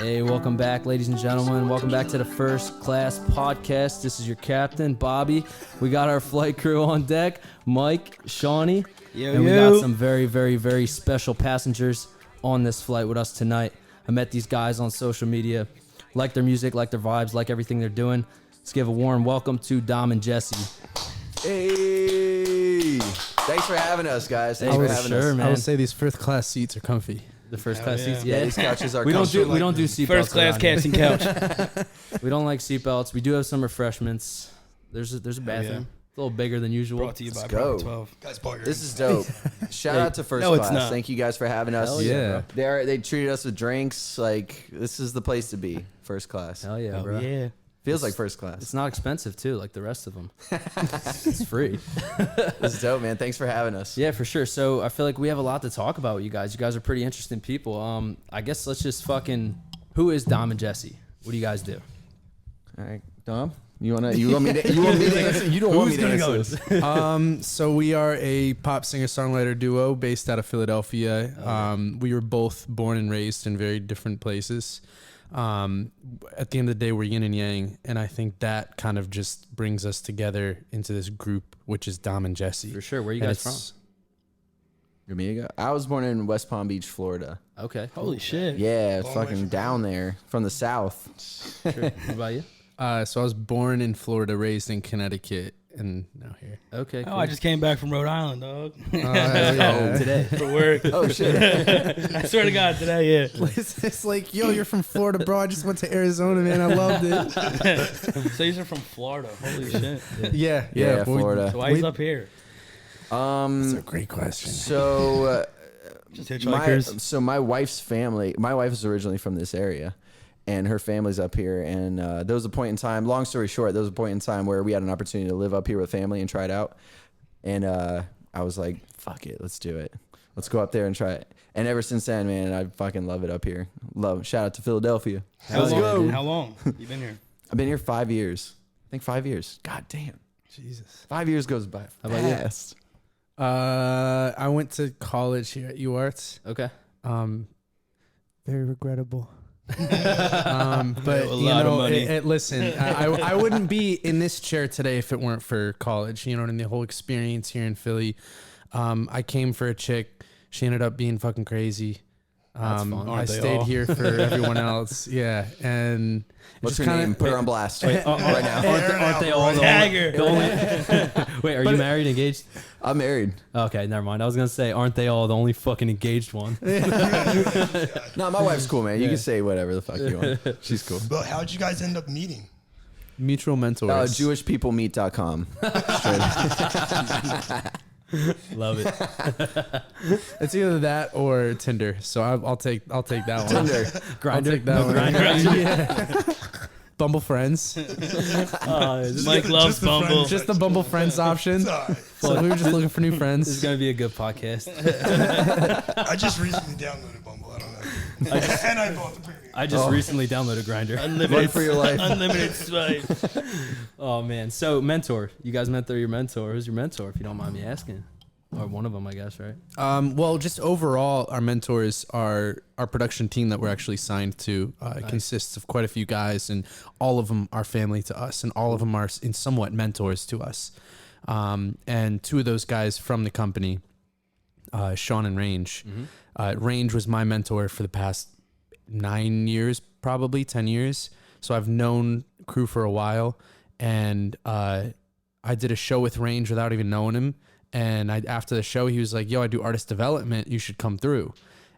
Hey, welcome back, ladies and gentlemen. Welcome back to the First Class Podcast. This is your captain, Bobby. We got our flight crew on deck, Mike, Shawnee, and we got some very, very, very special passengers on this flight with us tonight. I met these guys on social media, like their music, like their vibes, like everything they're doing. Let's give a warm welcome to Dom and Jesse. Hey! Thanks for having us, guys. Thanks for having us. Man. I would say these first class seats are comfy. The first class seats, Yeah, these couches are we don't do seatbelts. First class casting couch. We don't like seatbelts. We do have some refreshments. There's a bathroom. It's a little bigger than usual. Brought to you by Let's go. 12. Guys, bought your This is dope. Shout out to First No, it's Class. not. Thank you guys for having us. Hell yeah, They treated us with drinks. Like, this is the place to be. First Class. Hell yeah, Oh, bro. yeah. Feels like First Class. It's not expensive too, like the rest of them. It's free. This is dope, man. Thanks for having us. Yeah, for sure. So I feel like we have a lot to talk about with you guys. You guys are pretty interesting people. I guess let's just who is Dom and Jesse? What do you guys do? All right, Dom. You want me to answer? You don't want me to answer this. So we are a pop singer-songwriter duo based out of Philadelphia. We were both born and raised in very different places. At the end of the day, we're yin and yang, and I think that kind of just brings us together into this group, which is Dom and Jesse. For sure. Where are you And guys it's- You want me to go? I was born in West Palm Beach, Florida. from? Okay. Holy shit. Yeah, Long way fucking from down there from the south. Sure. What about you? So I was born in Florida, raised in Connecticut, and now here. Okay. Oh, Cool. I just came back from Rhode Island, dog. Yeah. today. For work. Oh shit! I swear to God, today, yeah. It's like, yo, you're from Florida, bro. I just went to Arizona, man. I loved it. So you're from Florida. Holy shit. Yeah, Yeah, Florida. So why he's up here? That's a great question. So, Just hitchhikers. my wife's family. My wife is originally from this area, and her family's up here. And there was a point in time. Long story short, there was a point in time where we had an opportunity to live up here with family and try it out. And I was like, "Fuck it, let's do it. Let's go up there and try it." And ever since then, man, I fucking love it up here. Shout out to Philadelphia. Hell yeah, dude. How long? You been here? I've been here 5 years. I think 5 years. God damn, Jesus. 5 years goes by How about you? fast. I went to college here at UArts. Okay. Very regrettable. But A you lot of know, money. listen, I wouldn't be in this chair today if it weren't for college. You know, and the whole experience here in Philly. I came for a chick. She ended up being fucking crazy. That's fun. I Aren't they stayed all? here for everyone else. Yeah, and What's just her kinda- name? Put her on blast Wait, right now. aren't they all the Dagger. Wait, are you married, engaged? I'm married. Okay, never mind. I was gonna say, aren't they all the only fucking engaged one? No, my wife's cool, man. You can say whatever the fuck you want. She's cool. But how'd you guys end up meeting? mutual mentors. JewishPeopleMeet.com. Love it. It's either that or Tinder. So I'll take that one. Tinder. Grindr. I'll take that one. Grindr. Yeah. Bumble Friends. Mike loves just the Bumble. friends. Just the Bumble Friends option. It's all right. So we were just looking for new This is friends. gonna be a good podcast. I just recently downloaded Bumble. I don't know. And I bought the premium. I just recently downloaded Grindr. Unlimited for your life. Unlimited swipe. Oh man. So mentor. You guys met through your mentor. Who's your mentor, if you don't mind me asking? Or one of them, I guess, right? Well, just overall, our mentors are our production team that we're actually signed to. It consists of quite a few guys, and all of them are family to us, and all of them are in somewhat mentors to us. And two of those guys from the company, Sean and Range. Range was my mentor for the past 9 years, probably 10 years. So I've known Crew for a while, and I did a show with Range without even knowing him. And after the show, he was like, "Yo, I do artist development. You should come through."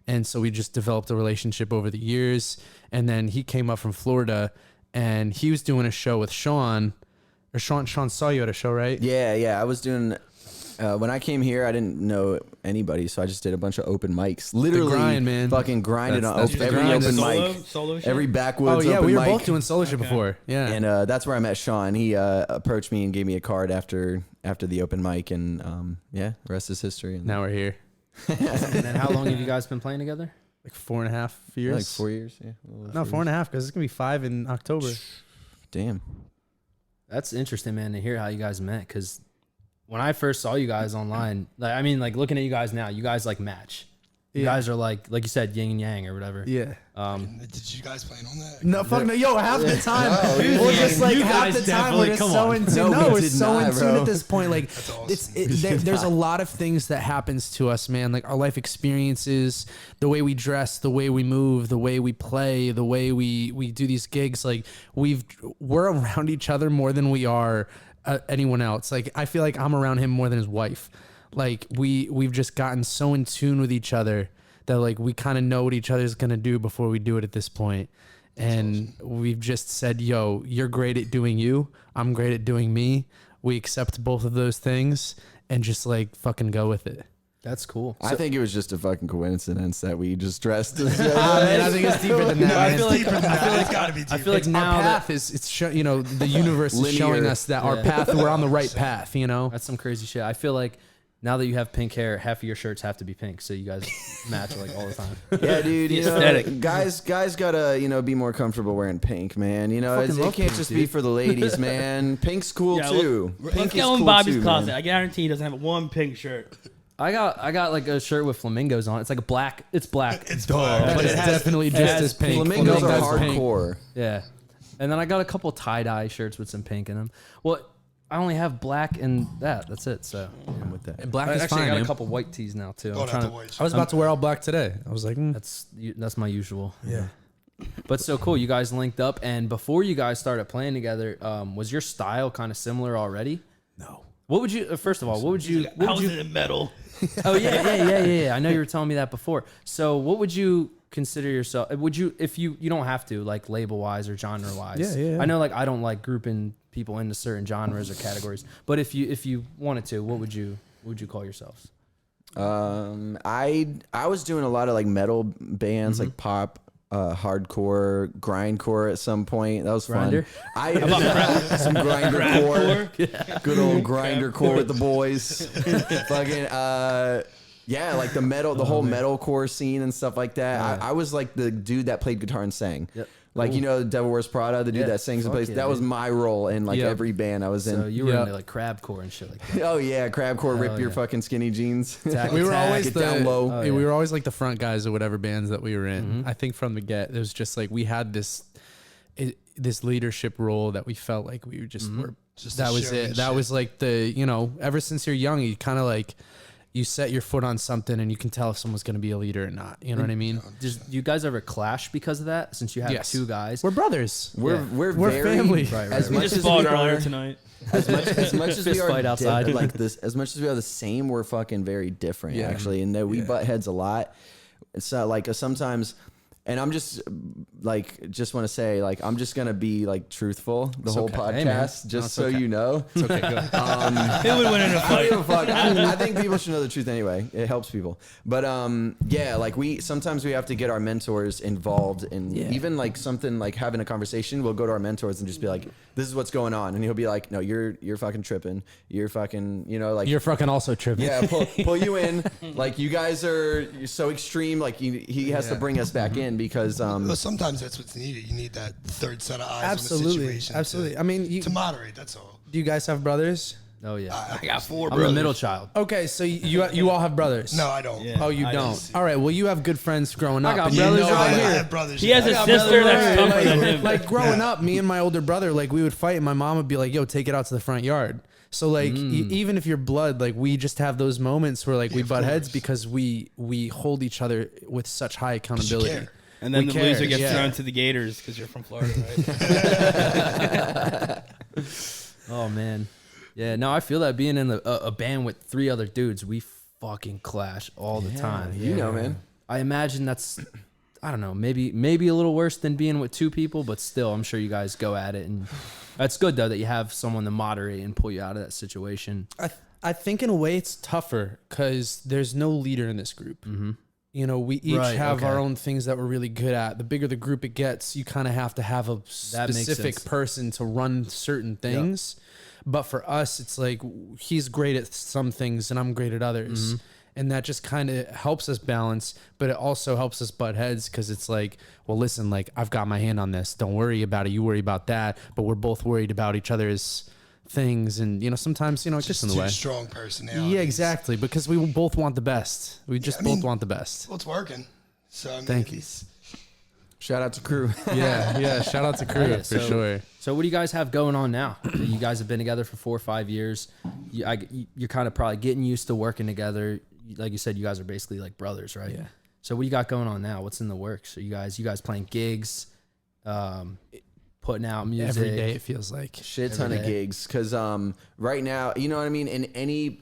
And so we just developed a relationship over the years. And then he came up from Florida, and he was doing a show with Sean. Or Sean saw you at a show, right? Yeah. I was doing. When I came here, I didn't know anybody, so I just did a bunch of open mics. Literally, grind, man. fucking grinded That's on the every grind. open Solo? mic, Solo shit? every backwoods Oh yeah, open we were mic. both doing solo shit Okay. before. Yeah. And that's where I met Sean. He approached me and gave me a card after the open mic, and yeah, the rest is history. And Now we're here. And then how long have you guys been playing together? Like 4.5 years. like 4 years. Yeah, No, 4.5 because it's gonna be 5 in October. Damn. That's interesting, man, to hear how you guys met. Because when I first saw you guys online, like looking at you guys now, you guys like match. You guys are like you said, yin and yang or whatever. Yeah. Did you guys plan on that? No, fuck no. Yo, half the time, No, we're just like you half guys the time definitely- we're just come so on. in tune. No, No, we we're did so not, in tune bro. at this point. Like, That's awesome. there's a lot of things that happens to us, man. Like our life experiences, the way we dress, the way we move, the way we play, the way we do these gigs. Like we're around each other more than we are anyone else. Like I feel like I'm around him more than his wife. Like we've just gotten so in tune with each other that like we kind of know what each other's gonna do before we do it at this point. And we've just said, yo, you're great at doing you. I'm great at doing me. We accept both of those things and just like fucking go with it. That's cool. I think it was just a fucking coincidence that we just dressed. Man, I think it's deeper than that. I man. feel like Deeper than that. It's got to be deeper. I feel like Our now that path is the universe is showing Linear. us that our Yeah. path, we're on the right path, you know? that's some crazy shit. I feel like now that you have pink hair, half of your shirts have to be pink, so you guys match like all the time. Yeah, dude. You know, aesthetic. guys gotta be more comfortable wearing pink, man. You know, Fucking it love can't pink, just dude. be for the ladies, man. Pink's cool Yeah, too. Let's Pink is go in cool Bobby's too, closet. man. I guarantee he doesn't have one pink shirt. I got like a shirt with flamingos on. It's like a black. It's black. It's black. But it it's has- definitely it just has as pink. Flamingos are Flamingos pink. hardcore. Yeah. And then I got a couple tie-dye shirts with some pink in them. Well, I only have black and that. That's it. So I'm with that. And black I is actually fine, got man. a couple white tees now too. Don't I'm have trying to to, wait. I was about to wear all black today. I was like, that's my usual. yeah. But so cool. You guys linked up, and before you guys started playing together, was your style kind of similar already? No. What would you? First of all, what would you? What How's would you? it in metal? Oh yeah. I know you were telling me that before. So what would you consider yourself? Would you, if you don't have to, like label wise or genre wise? Yeah. I know, like I don't like grouping people into certain genres or categories. But if you wanted to, what would you call yourselves? I was doing a lot of like metal bands, like pop, hardcore, grindcore at some point. That was Grinder? fun. Some grindercore, good old grindercore with the boys. Fucking yeah, like the metal, the whole metalcore scene and stuff like that. I was like the dude that played guitar and sang. Yep. Like, you know, Devil Wears Prada, the dude Yeah. that sings and Fuck plays. yeah, that was dude. my role in like Yep. every band I was in. So you were Yeah. into like crabcore and shit like that. Oh yeah, crabcore, rip Hell your yeah. fucking skinny jeans. Attack, We were attack. always get the down low. Oh, we yeah. were always like the front guys of whatever bands that we were in. I think from the get, it was just like we had this leadership role that we felt like we just were. Just That the was it. That showmanship. was like ever since you're young, you kind of like you set your foot on something and you can tell if someone's going to be a leader or not. You know what I mean? Do you guys ever clash because of that? Since you have Yes. two guys, We're brothers. We're Yeah. We're very, family. Right, As We much just as fought we earlier are, tonight. as much as we Fist are fight outside. like this, as much as we are the same, we're fucking very different Yeah. actually, and that we Yeah. butt heads a lot. It's like sometimes, and I'm just like want to say like I'm just gonna be like truthful the whole okay. podcast, Hey, man. just No, it's so okay. you know. It's okay, good. Who would win in a I don't fight? give a fuck. I think people should know the truth anyway. It helps people. But yeah, like sometimes we have to get our mentors involved in even like something like having a conversation. We'll go to our mentors and just be like, "This is what's going on," and he'll be like, "No, you're fucking tripping. You're fucking, you know, like You're fucking also tripping. yeah, pull you in. Like you guys are so extreme. Like he has to bring us back in because Well, sometimes that's what's needed. You need that third set of eyes on the Absolutely. situation. Absolutely. I mean, To moderate, that's all. do you guys have brothers? oh yeah, I got four I'm brothers. the middle child. Okay, so you all have brothers. No, I don't. Yeah. Oh, you I don't. just- All right. Well, you have good friends growing up. got and you brothers know No, I right that- here. have brothers. He has yeah. a sister that's tougher like, than him. like growing Yeah. up, me and my older brother, like we would fight, and my mom would be like, "Yo, take it out to the front yard." So like, even if you're blood, like we just have those moments where like we of butt heads course. because we hold each other with such high accountability. care. And then We the care, loser gets yeah. thrown to the Gators because you're from Florida, right? Oh man, yeah. No, I feel that being in a band with three other dudes, we fucking clash all the time. you know, man. I imagine that's, I don't know, maybe a little worse than being with two people, but still, I'm sure you guys go at it, and that's good though that you have someone to moderate and pull you out of that situation. I think in a way it's tougher because there's no leader in this group. You know, we each Right, have okay. our own things that we're really good at. The bigger the group it gets, you kind of have to have a That makes specific sense. person to run certain things. But for us, it's like he's great at some things and I'm great at others. And that just kind of helps us balance, but it also helps us butt heads because it's like, well, listen, like I've got my hand on this. Don't worry about it. You worry about that. But we're both worried about each other's things, and sometimes it gets Just in the two way. strong personalities. Yeah, exactly. Because we both want the best. We just both want the best. Well, it's working. So I mean, Thank you. Shout out to crew. Yeah. Shout out to crew Yeah, for sure. So what do you guys have going on now? You guys have been together for 4 or 5 years. You're kind of probably getting used to working together. Like you said, you guys are basically like brothers, right? Yeah. So what do you got going on now? What's in the works? Are you guys playing gigs, putting out music Every day it feels like. Shit ton of gigs, because right now, you know what I mean, in any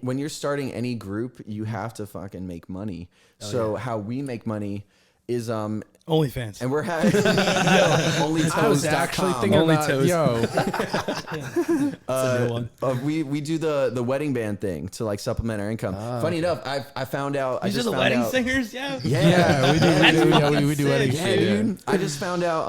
when you're starting any group, you have to fucking make money. How we make money is OnlyFans. and we're having I was actually thinking Only about toes. we do the wedding band thing to like supplement our income. Funny enough, I found out. These I are just the found wedding out, singers, yeah. Yeah, we do wedding yeah, shit. dude. I just found out.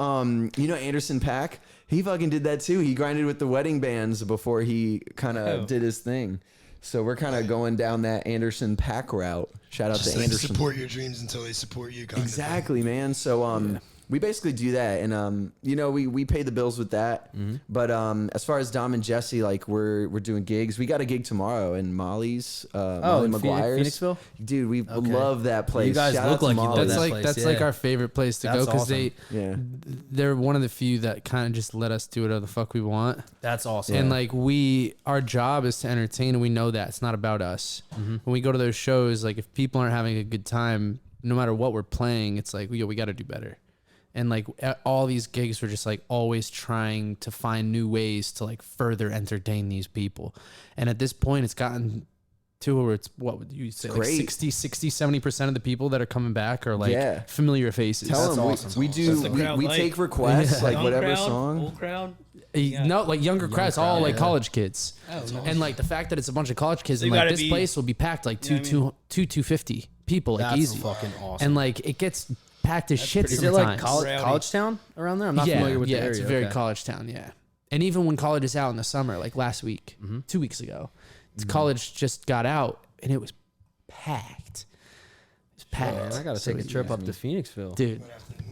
Anderson Paak. He fucking did that too. He grinded with the wedding bands before he kind of did his thing. So we're kind of going down that Anderson Paak route. Shout out just to like Anderson. support your dreams until they support you. Kind Exactly, man. So we basically do that, and we pay the bills with that. But as far as Dom and Jesse, like we're doing gigs. We got a gig tomorrow in Molly's. Molly in McGuire's. Phoenixville? Dude, we love that place. You guys Shout look out to like you love Molly's. That's that like place, that's like yeah. our favorite place to That's go because awesome. they're one of the few that kind of just let us do whatever the fuck we want. That's awesome. And like our job is to entertain, and we know that it's not about us. When we go to those shows, like if people aren't having a good time, no matter what we're playing, it's like we got to do better. And like at all these gigs, we're just like always trying to find new ways to like further entertain these people. And at this point, it's gotten to where it's, what would you say, like great. 70% of the people that are coming back are like familiar faces. Tell them awesome. we do. That's the crowd We like. take requests, like Young whatever crowd, song. Old crowd. No, like younger crowds, all crowd, like yeah. college kids. Oh, And like the fact that it's a bunch of college kids, So and you like gotta this be- place will be packed like You know what I mean? 250 people, like That's easy. fucking awesome. And like it gets packed as shit Is it sometimes. like Rowdy. college town around there? I'm not familiar with the area. it's a very Okay. college town, yeah. And even when college is out in the summer, like last week, 2 weeks ago, college just got out and it was packed. It was packed. Man, I gotta take a trip up to Phoenixville. Dude.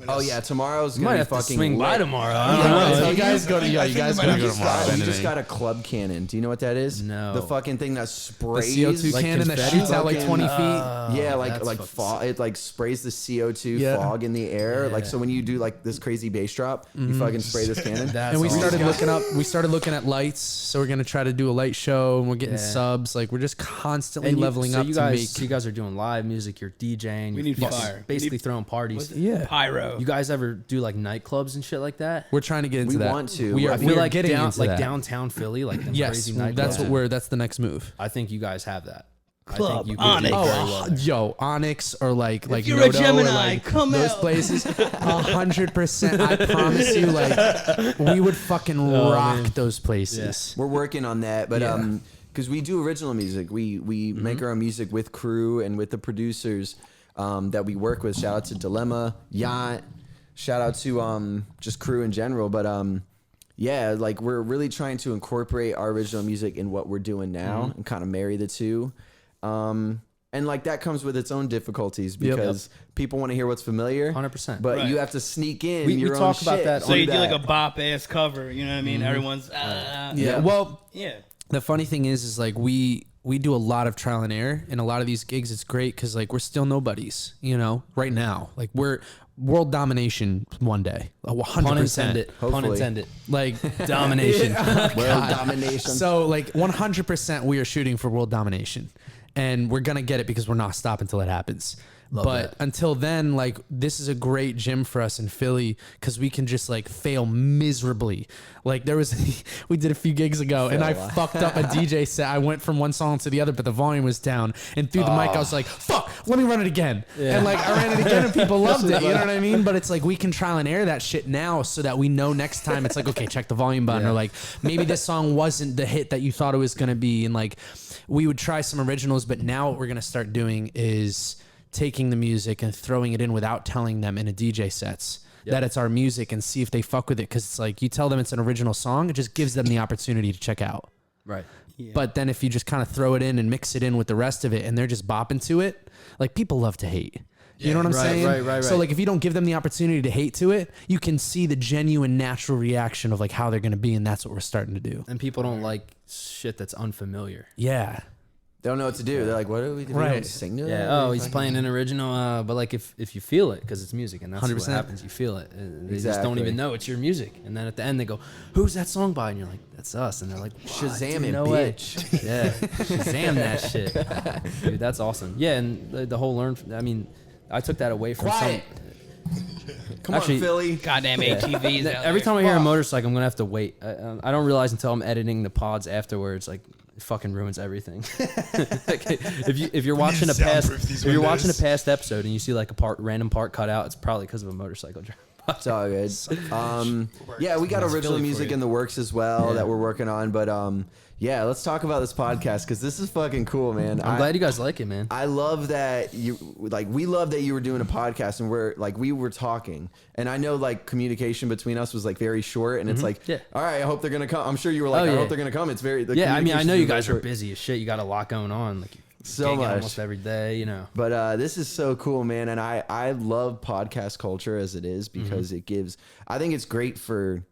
Oh yeah, tomorrow's You gonna might be have to fucking swing by lit. tomorrow. Yeah, I don't know. you guys go to I think guys we gotta might go have tomorrow. We anything. just got a club cannon. Do you know what that is? No. The fucking thing that the sprays CO2 like cannon that confetti? shoots out like 20 feet. Yeah, like that's like fucking fog. It like sprays the CO2 Yeah. fog in the air. Like so, when you do like this crazy bass drop, you fucking spray this cannon. That's And we awesome. started looking at lights, so we're gonna try to do a light show, and we're getting Yeah. subs. Like we're just constantly And leveling so up you to guys, make. so you guys are doing live music. You're DJing. We you're need fucking fire. Basically We need- throwing parties. Yeah. Pyro. You guys ever do like nightclubs and shit like that? We're trying to get into We that. want to. We are, I I feel we are like getting into that. downtown Philly, like them Yes, crazy nightclubs. that's the next move. I think you guys have that. Club I think you could Onyx. do Oh, very well there. yo, Onyx or like you're a Noto Gemini, or like come those out. places. 100%. I promise you, like we would fucking rock those places. We're working on that, but Yeah. because we do original music, we make our own music with crew and with the producers that we work with. Shout out to Dilemma, Yacht. Shout out to just crew in general, but yeah, like we're really trying to incorporate our original music in what we're doing now and kind of marry the two. And like that comes with its own difficulties because people want to hear what's familiar, 100%. but Right. you have to sneak in We your own talk about shit. that So on you do like a bop ass cover, you know what I mean? Everyone's Yeah. Well, yeah. the funny thing is like we do a lot of trial and error, and a lot of these gigs. It's great because like we're still nobodies, right now. Like we're world domination one day, 100%. Pun intended. Pun Hopefully. intended. Like Domination. World domination. So like 100% we are shooting for world domination, and we're gonna get it because we're not stopping until it happens. But until then, like this is a great gym for us in Philly because we can just like fail miserably. Like there was, we did a few gigs ago and I fucked up a DJ set. I went from one song to the other, but the volume was down. And through the mic, I was like, "Fuck, let me run it again." And like I ran it again, and people loved it. You know what I mean? But it's like we can trial and error that shit now, so that we know next time it's like, okay, check the volume button, or like maybe this song wasn't the hit that you thought it was gonna be, and like we would try some originals. But now what we're gonna start doing is taking the music and throwing it in without telling them in a DJ sets that it's our music, and see if they fuck with it. Because it's like you tell them it's an original song, it just gives them the opportunity to check out. Right. But then if you just kind of throw it in and mix it in with the rest of it and they're just bopping to it, like people love to hate. You know what I'm saying? Right. So like if you don't give them the opportunity to hate to it, you can see the genuine natural reaction of like how they're going to be, and that's what we're starting to do. And people don't like shit that's unfamiliar. Yeah. They don't know what to do. They're like, what do we do? We Right. don't sing to it? Yeah. Oh, he's playing an original. But like if you feel it, because it's music, and that's 100%. what happens. You feel it. They just don't Exactly. even know it's your music. And then at the end they go, "Who's that song by?" And you're like, "That's us." And they're like, Shazam it, no way. bitch. Yeah, Shazam that shit, dude. That's awesome. Yeah, and the whole I mean, I took that away from Quiet. Come Actually- on, Philly. Goddamn ATVs. out Every there. time I hear a motorcycle, I'm gonna have to wait. I don't realize until I'm editing the pods afterwards. Like, it fucking ruins everything. Like, if you're watching a past soundproof these if you're watching a windows. past episode and you see like a random part cut out, it's probably because of a motorcycle drive. It's all good. Yeah, we got That's original Philly for music you. in the works as well Yeah. that we're working on. But yeah, let's talk about this podcast because this is fucking cool, man. I'm glad you guys like it, man. I love that we love that you were doing a podcast and we were talking. And I know like communication between us was like very short and it's like, Yeah. all right, I hope they're going to come. I'm sure you were like, Oh, I yeah. hope they're going to come. It's very, the Yeah, I mean, I know communication's you very guys are short. busy as shit. You got a lot going on. Like, So gigging much. almost every day, you know. But this is so cool, man. And I love podcast culture as it is because it gives, I think it's great for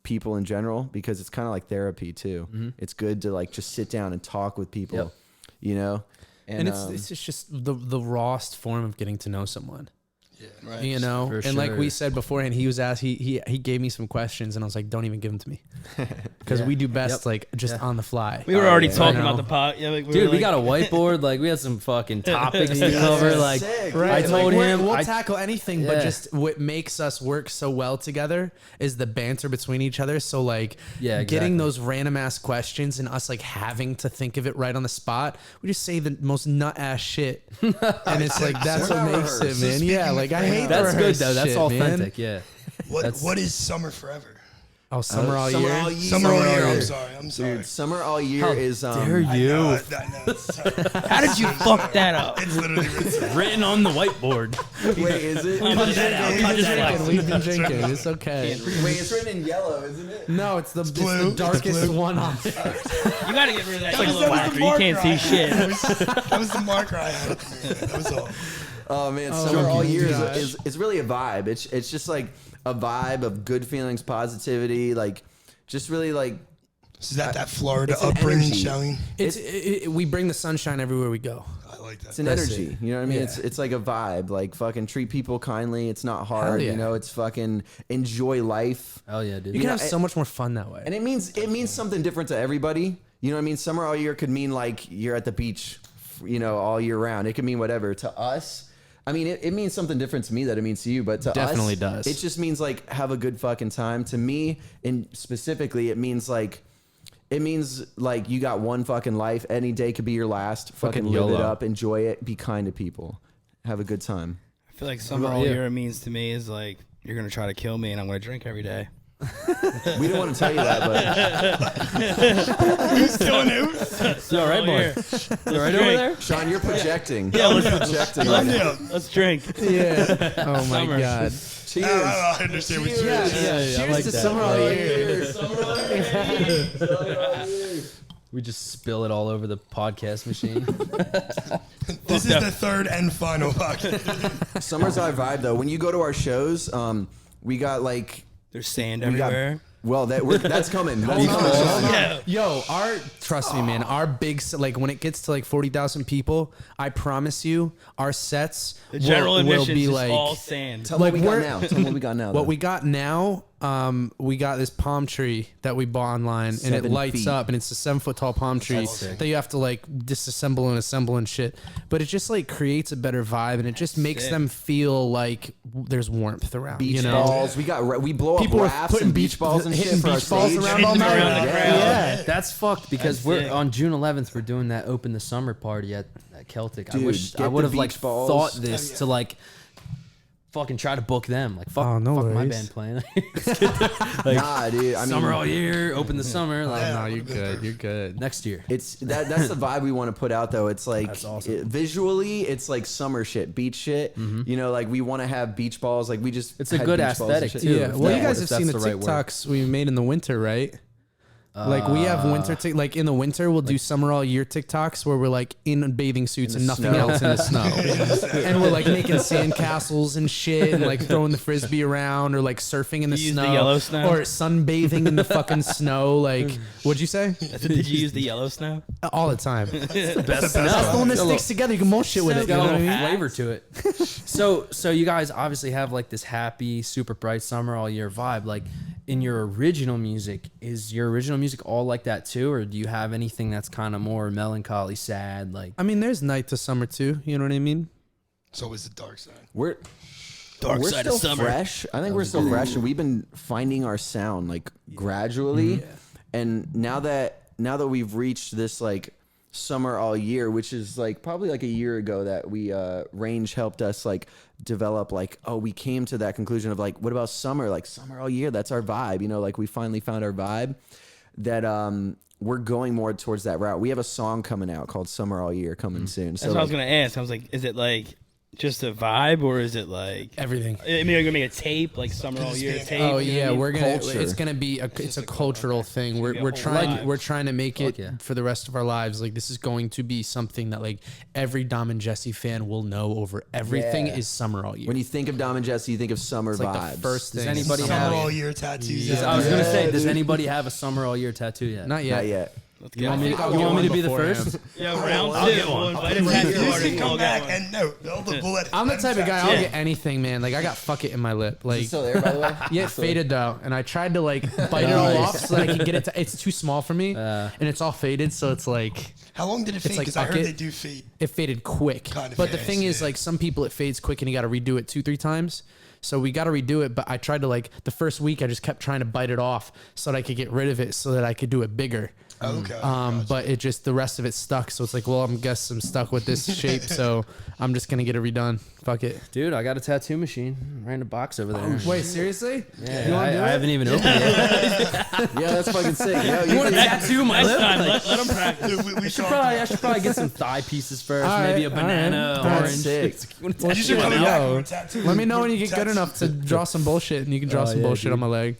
people in general because it's kind of like therapy too. It's good to like just sit down and talk with people, Yep. you know? And it's just the rawest form of getting to know someone. Right. You know, For and like we sure. said beforehand, he was asked. He gave me some questions, and I was like, "Don't even give them to me," because Yeah. we do best Yep. like just Yeah. on the fly. We were already yeah. talking I know. about the pot. Yeah, like, Dude, were we like, got a whiteboard. Like, we had some fucking topics to Yeah, cover. that's Like, sick. I Right, told like, him we'll I- tackle anything, but Yeah. just what makes us work so well together is the banter between each other. So like, Yeah, getting exactly. those random ass questions and us like having to think of it right on the spot. We just say the most nut ass shit, and it's like that's We're what not makes rehearsed. it, man. Yeah, like I hate that's the good rehearsed though. That's shit, authentic. Man. Yeah. What is summer forever? Oh, summer all Summer year. all year. Summer all year. Year. I'm sorry. Dude, summer all year How is dare I you? know, it's, How did you fuck that up? it's literally written. Written on the whiteboard. Wait, is it? Cut that out. We've Cut been that out. drinking. We've been drinking. It's okay. Wait, it's written in yellow, isn't it? No, it's the blue. It's darkest blue. one on there. You gotta get rid of that That was yellow the whacker. You marker can't I see had. shit. That was the marker I had. That was all. Oh man, Oh, summer all year gosh. is really a vibe. It's just like a vibe of good feelings, positivity, like just really like Is that Florida It's an upbringing, energy. showing? We bring the sunshine everywhere we go. I like that. it's an That's energy. it. You know what I mean? Yeah. It's like a vibe. Like fucking treat people kindly. It's not hard. yeah. You know, it's fucking enjoy life. Oh yeah, dude. You can know, have so much more fun that way. And it means something different to everybody. You know what I mean? Summer all year could mean like you're at the beach, you know, all year round. It could mean whatever. To us, I mean, it means something different to me that it means to you, but to Definitely us, does. It just means like have a good fucking time. To me, and specifically, it means like you got one fucking life. Any day could be your last. Fucking live it YOLO. up, enjoy it, be kind to people, have a good time. I feel like summer about all you? year means to me is like you're gonna try to kill me and I'm gonna drink every day. We didn't want to tell you that, but Who's killing who? You all right, boy? You all right over there? Sean, you're projecting. Yeah, you're let's- projecting. Right now. Yeah. Let's drink. Yeah. Oh my Summer. god. Cheers. I understand what you're saying. Yeah, I like to that. summer all year. We just spill it all over the podcast machine. This is the third and final podcast. Summer's our vibe, though. When you go to our shows, we got like, There's sand we got, everywhere. well, that's coming. That's Hold coming. on. Yeah. Yo, trust me, man. Our big like when it gets to like 40,000 people, I promise you, our sets The general will admissions be is like all sand. Tell me what Like, we got we're- now. Tell me what we got now. what though. we got now. We got this palm tree that we bought online, and it 7 lights feet. up, and it's a 7-foot tall palm tree that you have to like disassemble and assemble and shit. But it just like creates a better vibe, and it just makes sick. them feel like there's warmth around. beach you know? balls. We blow up People are rafts putting and beach balls and hitting shit for our beach balls stage. around all Hitting night. around the crowd. Yeah. That's fucked because That's we're sick. on June 11th. We're doing that open the summer party at Celtic. Dude, I wish get I would the have like beach balls. thought this to like fucking try to book them. Like fuck, Oh, no fuck my worries. band playing. Nah, dude. I mean, Summer all year, open the summer. Like No, you're good. You're good. next year. It's that's the vibe we want to put out though. It's like That's awesome. visually, it's like summer shit, beach shit. You know, like we want to have beach balls. Like we just It's a had good beach balls and aesthetic, shit. too. Yeah. if Well, you that- guys if have seen the that's the right word. TikToks we made in the winter, right? Like we have winter, like in the winter, we'll do summer all year TikToks where we're like in bathing suits and nothing snow. else in the snow, and we're like making sandcastles and shit, and like throwing the frisbee around, or like surfing in the You use snow, the yellow snow? or sunbathing in the fucking snow. Like, what'd you say? Did you use the yellow snow? All the time. Best That's the one that sticks together. You can mold shit with it. You got know a what I little mean? flavor to it. So you guys obviously have like this happy, super bright summer all year vibe. Like in your original music, is your original music all like that too, or do you have anything that's kind of more melancholy, sad? Like, I mean, there's night to summer too. You know what I mean? It's always the dark side. We're Dark we're side still of summer. fresh. I think we're still fresh, and we've been finding our sound like gradually. And now that we've reached this like summer all year, which is like probably like a year ago that we Range helped us like develop like, oh, we came to that conclusion of like, what about summer? Like summer all year, that's our vibe. You know, like we finally found our vibe. That we're going more towards that route. We have a song coming out called Summer All Year coming soon. That's So what I was like, gonna ask. I was like, is it like just a vibe, or is it like Everything. I mean, are you gonna make a tape like summer all year tape? Oh you know yeah, what I mean? we're gonna. Culture. It's gonna be. It's a cultural thing. We're a whole trying. vibe. We're trying to make it Fuck yeah. for the rest of our lives. Like this is going to be something that like every Dom and Jesse fan will know over everything. Yeah. Is summer all year. when you think of Dom and Jesse, you think of summer it's like vibes. the first Does thing. anybody Summer have- all year tattoos. Yeah. I was gonna say, does dude. anybody have a summer all year tattoo yet? Not yet. Not yet. Let's You get want me? it. I'll You get want me one to be the before him. first? Yeah, round I'll two. get one. We'll invite a You tattoo can artist, come we'll back get one. and no, we'll let I'm the type of guy. I'll Yeah. get anything, man. Like I got fuck it in my lip. Is Like it still there, by the way? yeah, it faded though, and I tried to like bite it all off so that I could get it. It's too small for me, and it's all faded. So it's like How long did it fade? like Because I heard bucket. they do fade. it faded quick. Kind of But the fast, thing is, yeah. like some people, it fades quick, and you got to redo it 2-3 times. So we got to redo it. But I tried to like the first week, I just kept trying to bite it off so that I could get rid of it, so that I could do it bigger. Okay. But it just the rest of it stuck. So it's like, well, I'm stuck with this shape. So I'm just gonna get it redone. Fuck it. Dude, I got a tattoo machine right in the box over there. Wait, seriously? Yeah, You wanna do I it? haven't even opened it. Yeah, that's fucking sick. Yo, you Want to can, tattoo my Next lip? time, Like, let them practice. Dude, we I should should probably get some thigh pieces first. All Maybe a right, all right. banana, That's orange. sick. Well, you should Let come me back know. with a tattoo. Let me know when you get good enough to draw some bullshit, and you can draw some yeah, bullshit dude. on my leg.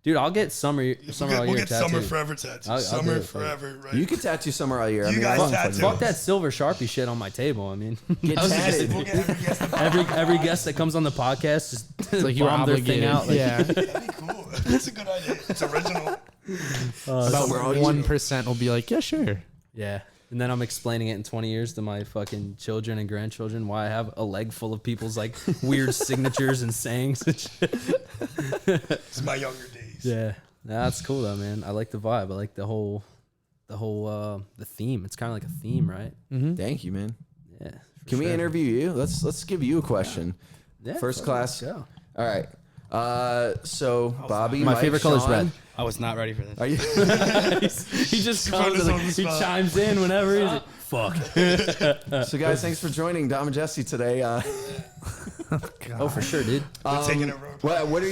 Dude, I'll get summer all We'll year get tattoo. summer forever tattoos. I'll do Summer it, fuck it. forever, right? you can tattoo Summer All Year. I You mean, guys fuck, tattoo. Fuck that silver Sharpie shit on my table. I mean, Get tatted. We'll get every guest to every guest that comes on the podcast just It's like you're bomb their thing obligated. out. Like, Yeah, That'd be cool. That's a good idea. It's original. about Summer all year. 1% will be like, yeah, sure. yeah. And then I'm explaining it in 20 years to my fucking children and grandchildren why I have a leg full of people's like weird signatures and sayings and shit. It's my younger days. Yeah. That's cool though, man. I like the vibe. I like the whole the theme. It's kind of like a theme, right? Thank you, man. Yeah. Can we interview you? Let's give you a question. Yeah, First fuck, class. let's go. All right. So Bobby, My Mike, favorite color is Sean, red. I was not ready for this. Are you? He just Put comes us and, on like, the he spot. chimes in whenever he's like, fuck. So guys, thanks for joining Dom and Jesse today. Oh, for sure, dude. We're taking it road. What are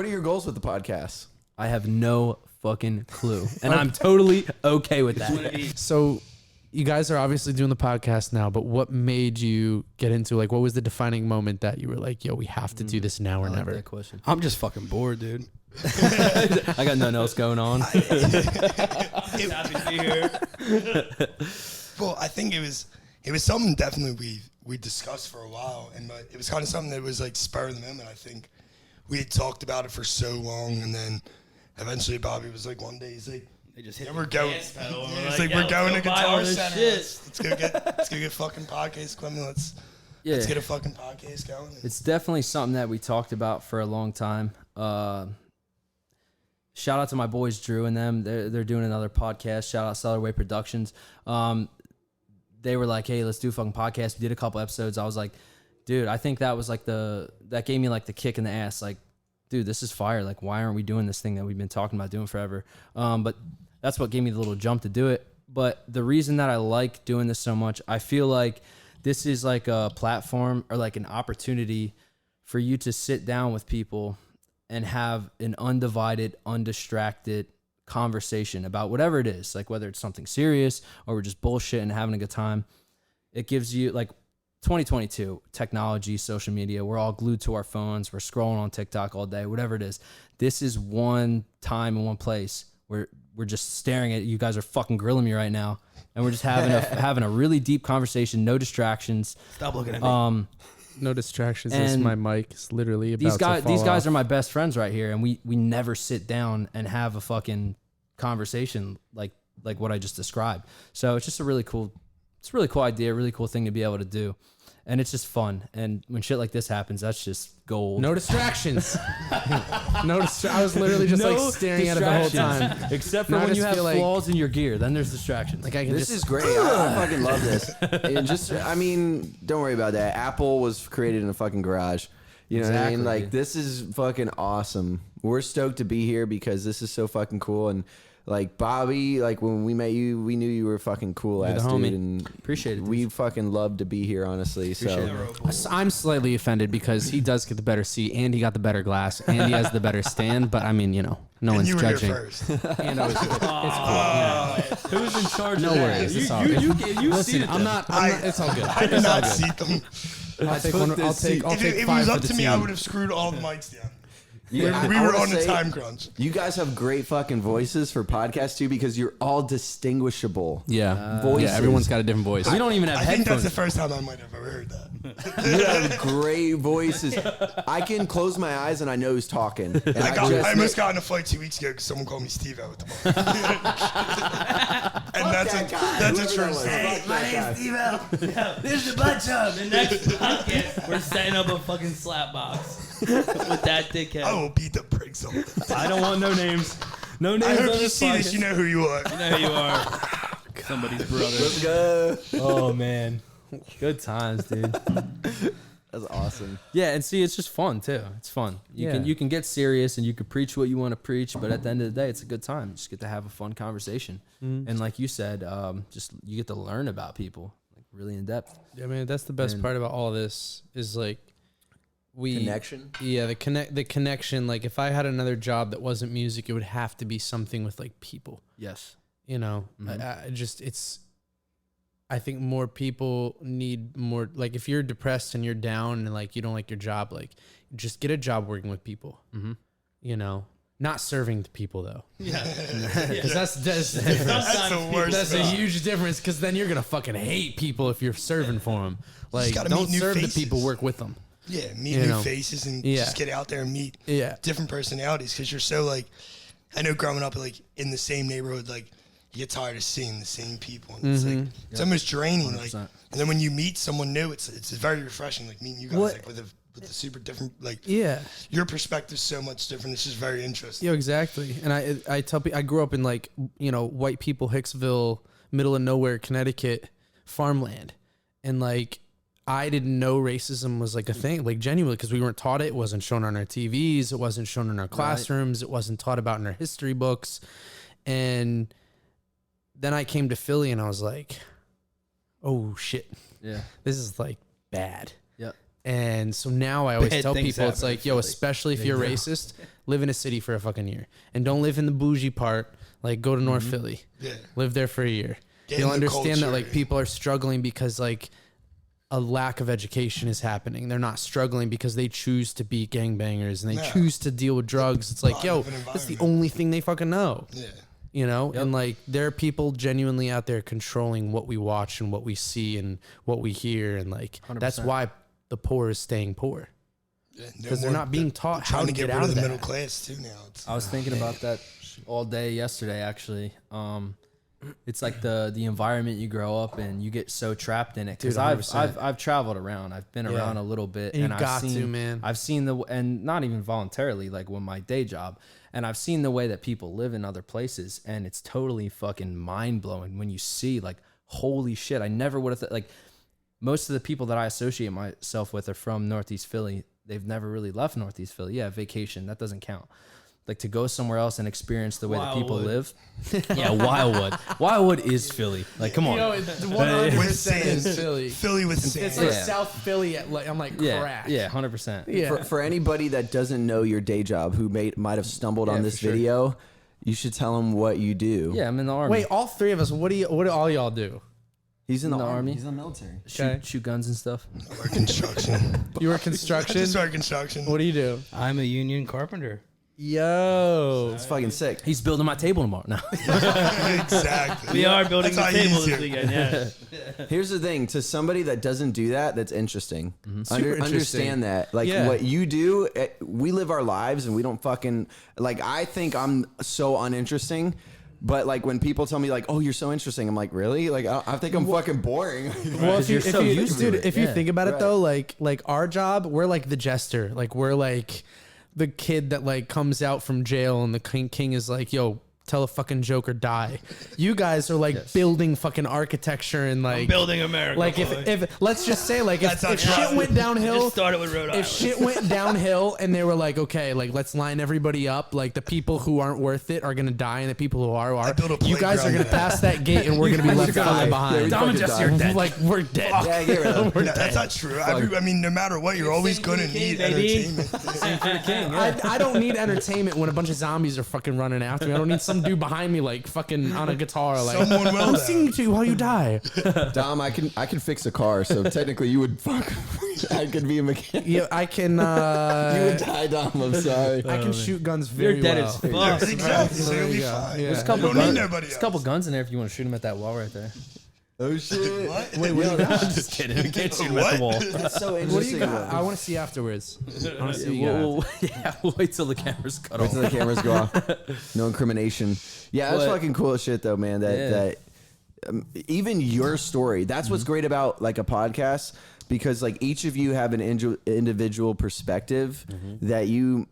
your goals with the podcast? I have no fucking clue. And I'm totally okay with that. So you guys are obviously doing the podcast now, but what made you get into like what was the defining moment that you were like, yo, we have to do this now or I like never? that question. I'm just fucking bored, dude. I got nothing else going on. Happy to be here. Well, I think it was something definitely we discussed for a while, and it was kind of something that was like spur of the moment. I think we had talked about it for so long, and then eventually Bobby was like, one day he's like, They just hit yeah, the we're going. gas pedal, and Yeah, we're it's like, like we're yeah, going to let's go buy all Guitar this Center. shit. Let's go get fucking podcast equipment. Let's get a fucking podcast going. It's definitely something that we talked about for a long time. Shout out to my boys Drew and them. They're doing another podcast. Shout out Cellarway Productions. They were like, "Hey, let's do a fucking podcast." We did a couple episodes. I was like, "Dude, I think that was like that gave me like the kick in the ass. Like, dude, this is fire. Like, why aren't we doing this thing that we've been talking about doing forever?" But that's what gave me the little jump to do it. But the reason that I like doing this so much, I feel like this is like a platform or like an opportunity for you to sit down with people and have an undivided, undistracted conversation about whatever it is, like whether it's something serious or we're just bullshitting and having a good time. It gives you like 2022 technology, social media, we're all glued to our phones, we're scrolling on TikTok all day, whatever it is. This is one time and one place we're just staring at you guys are fucking grilling me right now, and we're just having a really deep conversation, no distractions. Stop looking at me. No distractions. This is my mic. It's literally about These guys off. are my best friends right here, and we never sit down and have a fucking conversation like what I just described. So it's just a really cool idea, really cool thing to be able to do. And it's just fun. And when shit like this happens, that's just gold. No distractions. I was literally just like staring at it the whole time. Except for Now I when you just have feel flaws in your gear, then there's distractions. Like I can This just is great. I fucking love this. And don't worry about that. Apple was created in a fucking garage. You know what I mean? Exactly. Like, this is fucking awesome. We're stoked to be here because this is so fucking cool. And like Bobby, like when we met you, we knew you were fucking cool ass the homie. dude, and Appreciate it, We fucking love to be here, honestly. Appreciate So I'm slightly offended because he does get the better seat and he got the better glass and he has the better stand. But I mean, no And one's you were judging. here first. And I was, it's cool. Who's in charge No of that? worries. It's all good. You Listen, seated I'm them. not. It's all good. I did It's all not good. seat them. I'll take one. I'll take If it 5 was for up the to me, I team. would have screwed all the mics down. yeah, We I were wanna on the say, time crunch. You guys have great fucking voices for podcasts too, because you're all distinguishable. Yeah, Voices. yeah. Everyone's got a different voice. We don't even have I think that's headphones. the first time I might have ever heard that. You have great voices. I can close my eyes and I know who's talking. And I almost got in a fight 2 weeks ago because someone called me Steve-O at the bar. And that's a true story. My name's Steve-O. This is the butt chub. The next podcast, we're setting up a fucking slap box with that dickhead. I will beat the brakes off it. I don't want no names. No names I on hope you this see this. podcast. You know who you are. You know who you are. Somebody's brother. Let's go. Oh man, good times, dude. That's awesome. Yeah, and see, it's just fun too. It's fun. You can get serious and you can preach what you want to preach, but at the end of the day, it's a good time. You just get to have a fun conversation, and like you said, just you get to learn about people like really in depth. Yeah, man, that's the best part about all this is like Connection? Yeah, the connection. Like if I had another job that wasn't music, it would have to be something with like people. Yes. I think more people need more. Like if you're depressed and you're down and like you don't like your job, like just get a job working with people. Not serving the people though. Yeah. Because that's That's the worst. That's a huge difference. Because then you're gonna fucking hate people if you're serving for them. Like gotta don't meet new serve faces. the people, work with them. Yeah, meet You new know. faces and Yeah. just get out there and meet Yeah. different personalities because you're so like, I know growing up like in the same neighborhood, like you get tired of seeing the same people and it's like it's almost draining. Like, 100%. and then when you meet someone new, it's very refreshing. Like meeting you guys What- like with the super different like Yeah. your perspective's so much different. It's just very interesting. Yeah, exactly. And I tell people I grew up in like white people Hicksville, middle of nowhere, Connecticut, farmland, and like I didn't know racism was like a thing, like genuinely, because we weren't taught it. It wasn't shown on our TVs. It wasn't shown in our classrooms. It wasn't taught about in our history books. And then I came to Philly and I was like, oh shit, Yeah. this is like bad. Yep. And so now I always Bad tell things people, it's happen in like, yo, Philly. especially if you're racist, live in a city for a fucking year. And don't live in the bougie part. Like, go to North Philly. Yeah. Live there for a year. Get You'll in the understand that, culture. like, people are struggling because, like, a lack of education is happening. They're not struggling because they choose to be gangbangers and they No. choose to deal with drugs. It's like, yo, Positive that's the environment. only thing they fucking know. Yeah. And like there are people genuinely out there controlling what we watch and what we see and what we hear, and like that's 100%. why the poor is staying poor, Yeah, no because they're more- not being taught they're how trying to get rid out of of the that. middle class too now. It's, I was thinking about that all day yesterday, actually. It's like the environment you grow up in, you get so trapped in it. Because Dude, I've 100%. I've traveled around, I've been Yeah. around a little bit, And you I've got seen, to, man. I've seen and not even voluntarily, like with my day job, and I've seen the way that people live in other places, and it's totally fucking mind blowing when you see like, holy shit, I never would have like. Most of the people that I associate myself with are from Northeast Philly. They've never really left Northeast Philly. Yeah, vacation, that doesn't count. Like to go somewhere else and experience the way that people live. Yeah, Wildwood. Wildwood is Philly. Like, come on. with 100% sand. is Philly. Philly with sand. It's like Yeah. South Philly at like I'm like Yeah, crack. yeah, 100%. Yeah. For anybody that doesn't know your day job, who might have stumbled Yeah, on for this sure. video, you should tell them what you do. Yeah, I'm in the army. Wait, all three of us. What do all y'all do? He's in the, the army. army. He's in the military. Okay. Shoot guns and stuff. Or construction. You were I construction. just started construction. What do you do? I'm a union carpenter. Yo. It's fucking sick. He's building my table tomorrow. No. Exactly. We are building the That's table easier. this weekend. Yeah. Here's the thing: to somebody that doesn't do that, that's interesting. Super interesting. Understand that, like Yeah. what you do. We live our lives, and we don't fucking like. I think I'm so uninteresting. But like when people tell me like, "Oh, you're so interesting," I'm like, "Really?" Like I think I'm fucking boring. Well, if you, you're so used to it. if you Yeah. think about it Right. though, like our job, we're like the jester. Like we're like the kid that like comes out from jail and the king is like, yo, tell a fucking joke or die. You guys are like building fucking architecture and like Building America. like boy. if let's just say like if That's shit not went We downhill, just started with Rhode Island. if shit went downhill and they were like, okay, like let's line everybody up, like the people who aren't worth it are gonna die and the people who are built a you guys are playground gonna pass that gate and we're gonna be guys left are gonna fucking die. behind. Dom and Jesse are dead. Like we're dead. Yeah, get rid of No, that's not true. I mean, no matter what, you're always Sing going for to the king, need baby. entertainment. I don't need entertainment when a bunch of zombies are fucking running after me. I don't need some dude behind me like fucking on a guitar like Someone will I'm though. singing to you while you die. Dom, I can fix a car, so technically you would fuck. I could be a mechanic. Yeah, I can You would die, Dom. I'm sorry. I can shoot guns You're very dead well. as fuck. Exactly. So There you'll you be go. fine. Yeah. There's a You couple don't need guns. nobody There's a couple else. guns in there if you want to shoot him at that wall right there. Oh shit! What? Wait, what do you got? Just kidding. We can't shoot him What? at the wall. That's so What do interesting. you got? though. I want to see afterwards. I want to see what you got. We'll wait till the cameras cut Wait off. till the cameras go off. No incrimination. Yeah, that's But- fucking cool as shit, though, man. That even your story. That's what's great about like a podcast, because like each of you have an individual perspective that you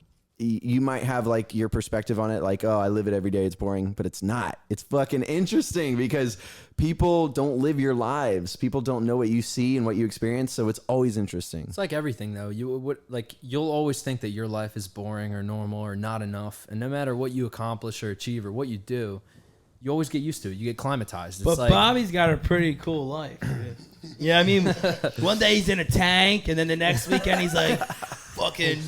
might have like your perspective on it. Like, oh, I live it every day. It's boring, but it's not. It's fucking interesting because people don't live your lives. People don't know what you see and what you experience. So it's always interesting. It's like everything though. You'll always think that your life is boring or normal or not enough, and no matter what you accomplish or achieve or what you do, you always get used to it. You get climatized. It's But like, Bobby's got a pretty cool life. Yeah, I mean, one day he's in a tank, and then the next weekend he's like fucking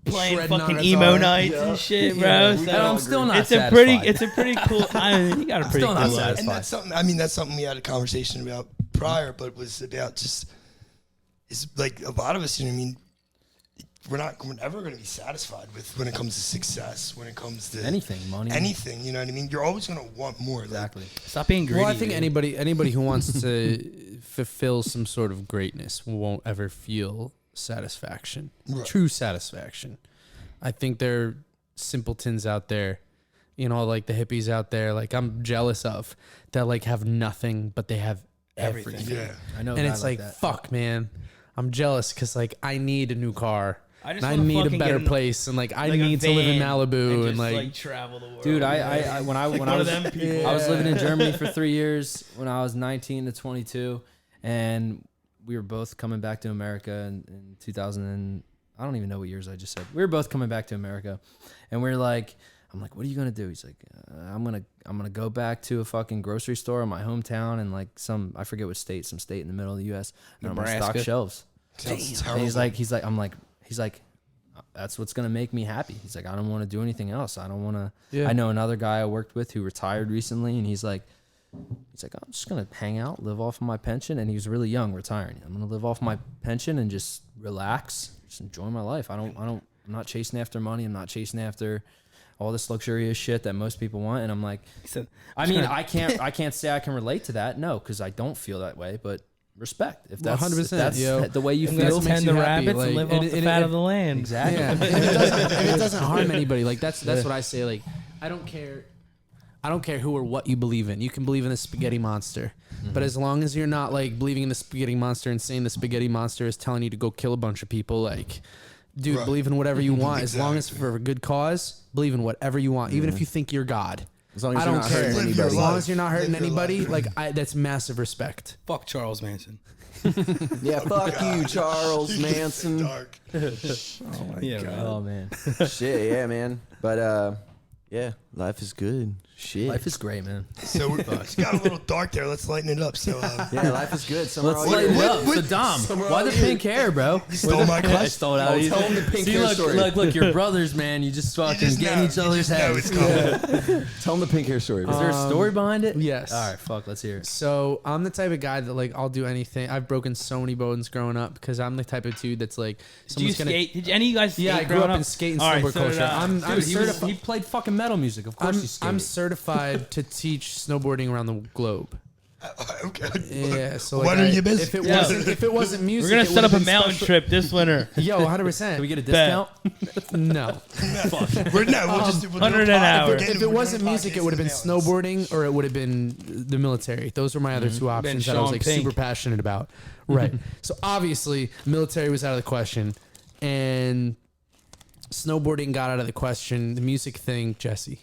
playing Shredding on fucking a emo guitar. nights and shit, bro. And So I'm still not it's a satisfied. pretty cool. I mean, he got a pretty still cool not life. satisfied. And that's something. I mean, that's something we had a conversation about prior, but it was about just. It's like a lot of us. You know what I mean? We're never going to be satisfied with when it comes to success. When it comes to anything, money, anything. You know what I mean? You're always going to want more. Like, Exactly. Stop being greedy. Well, I think dude. anybody who wants to fulfill some sort of greatness won't ever feel satisfaction, Right. true satisfaction. I think there are simpletons out there, you know, like the hippies out there, like I'm jealous of, that like have nothing but they have everything. Yeah. I know. a And guy it's like like, that. fuck, man, I'm jealous because like I need a new car. I And just I wanna need a fucking better get place, and like I like a need to live in van Malibu, and just, like travel the world. Dude, I when I one was of them people. I was living in Germany for 3 years when I was 19 to 22, and we were both coming back to America in 2000. And I don't even know what years I just said. We were both coming back to America, and we're like, I'm like, what are you gonna do? He's like, I'm gonna go back to a fucking grocery store in my hometown and like I forget what state, some state in the middle of the U.S. and I'm gonna stock Nebraska. shelves. Sounds And terrible. he's like, that's what's gonna make me happy. He's like, I don't want to do anything else. I don't want to. Yeah. I know another guy I worked with who retired recently, and he's like, I'm just gonna hang out, live off of my pension. And he was really young, retiring. I'm gonna live off my pension and just relax, just enjoy my life. I'm not chasing after money. I'm not chasing after all this luxurious shit that most people want. And I'm like, I mean, I can't say I can relate to that. No, because I don't feel that way. But respect if that's 100%, if that's yo. the way you I'm feel. gonna makes tend you the happy, rabbits like, and live and off it- the and fat it- of the land. Exactly. Yeah, if it doesn't harm anybody, like that's what I say. Like, I don't care who or what you believe in. You can believe in the spaghetti monster, but as long as you're not like believing in the spaghetti monster and saying the spaghetti monster is telling you to go kill a bunch of people, like, dude, Right. believe in whatever you want. As long as Exactly. for a good cause, believe in whatever you want, even if you think you're God. As long as I you're don't not care. hurting Live your As anybody. long life. as you're not hurting Live your anybody, life. like that's massive respect. Fuck Charles Manson. Yeah, fuck you, Charles Manson. Dark. Yeah, right. Oh man. Shit, yeah, man. But yeah, Life is good. Shit. Life is great, man. So it's got a little dark there. Let's lighten it up. So yeah, life is good. Somewhere Let's all lighten year. it up. So Dom, why the pink hair, bro? you stole my I question. stole it out. Oh, tell him the pink See, hair look, story. look, you're brothers, man. You just fucking just get know. in each other's You heads. just know it's coming. Tell him the pink hair story. Is there a story behind it? Yes. All right, fuck. Let's hear it. So I'm the type of guy that like I'll do anything. I've broken so many bones growing up because I'm the type of dude that's like Did you skate? Did any of you guys skate? Yeah, I grew growing up in skate and All right, snowboard so did culture. I. I'm Dude, certified. he played fucking metal music. Of course he skated. I'm certified to teach snowboarding around the globe. Okay. Yeah. So like What are your business? If it wasn't music, We're gonna it set up would've a been mountain special- trip this winter. Yo, 100. Can we get a Bet. discount? No. We'll just do 100 an hour. If it wasn't music, it would have been snowboarding or it would have been the military. Those were my other two options that I was Sean like Pink. super passionate about. Right. So obviously, military was out of the question, and snowboarding got out of the question. The music thing, Jesse,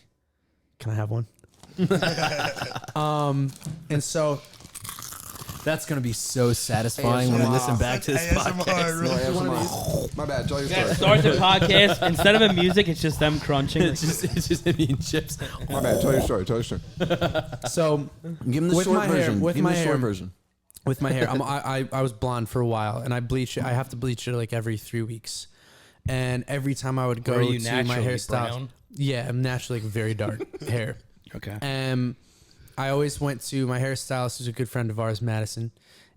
can I have one? And so That's gonna be so satisfying when we listen back to this podcast. Really. My bad. Tell your Yeah, story. start the podcast. Instead of a music, it's just them crunching. It's just him eating chips. My bad. Tell your story. Tell your story. so Give him the With short my hair, version. with Give him my the short hair. version. with my hair, I was blonde for a while, and I bleach it. I have to bleach it like every 3 weeks, and every time I would go Are you to my naturally hairstyle, brown? yeah, I'm naturally like very dark hair. Okay. I always went to my hairstylist, who's a good friend of ours, Madison,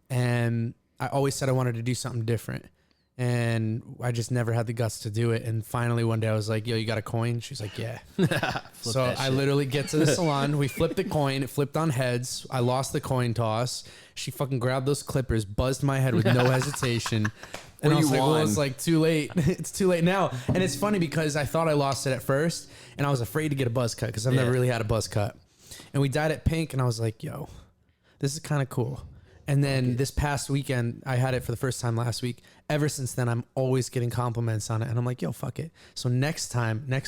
and I always said I wanted to do something different. And I just never had the guts to do it. And finally one day I was like, yo, you got a coin? She's like, yeah. So I literally get to the salon. We flipped the coin. It flipped on heads. I lost the coin toss. She fucking grabbed those clippers, buzzed my head with no hesitation. And Or I was you like, well, won. it's like too late. It's too late now. And it's funny because I thought I lost it at first. And I was afraid to get a buzz cut because I've never really had a buzz cut. And we dyed it pink. And I was like, yo, this is kind of cool. And then this past weekend, I had it for the first time last week. Ever since then, I'm always getting compliments on it. And I'm like, yo, fuck it. So next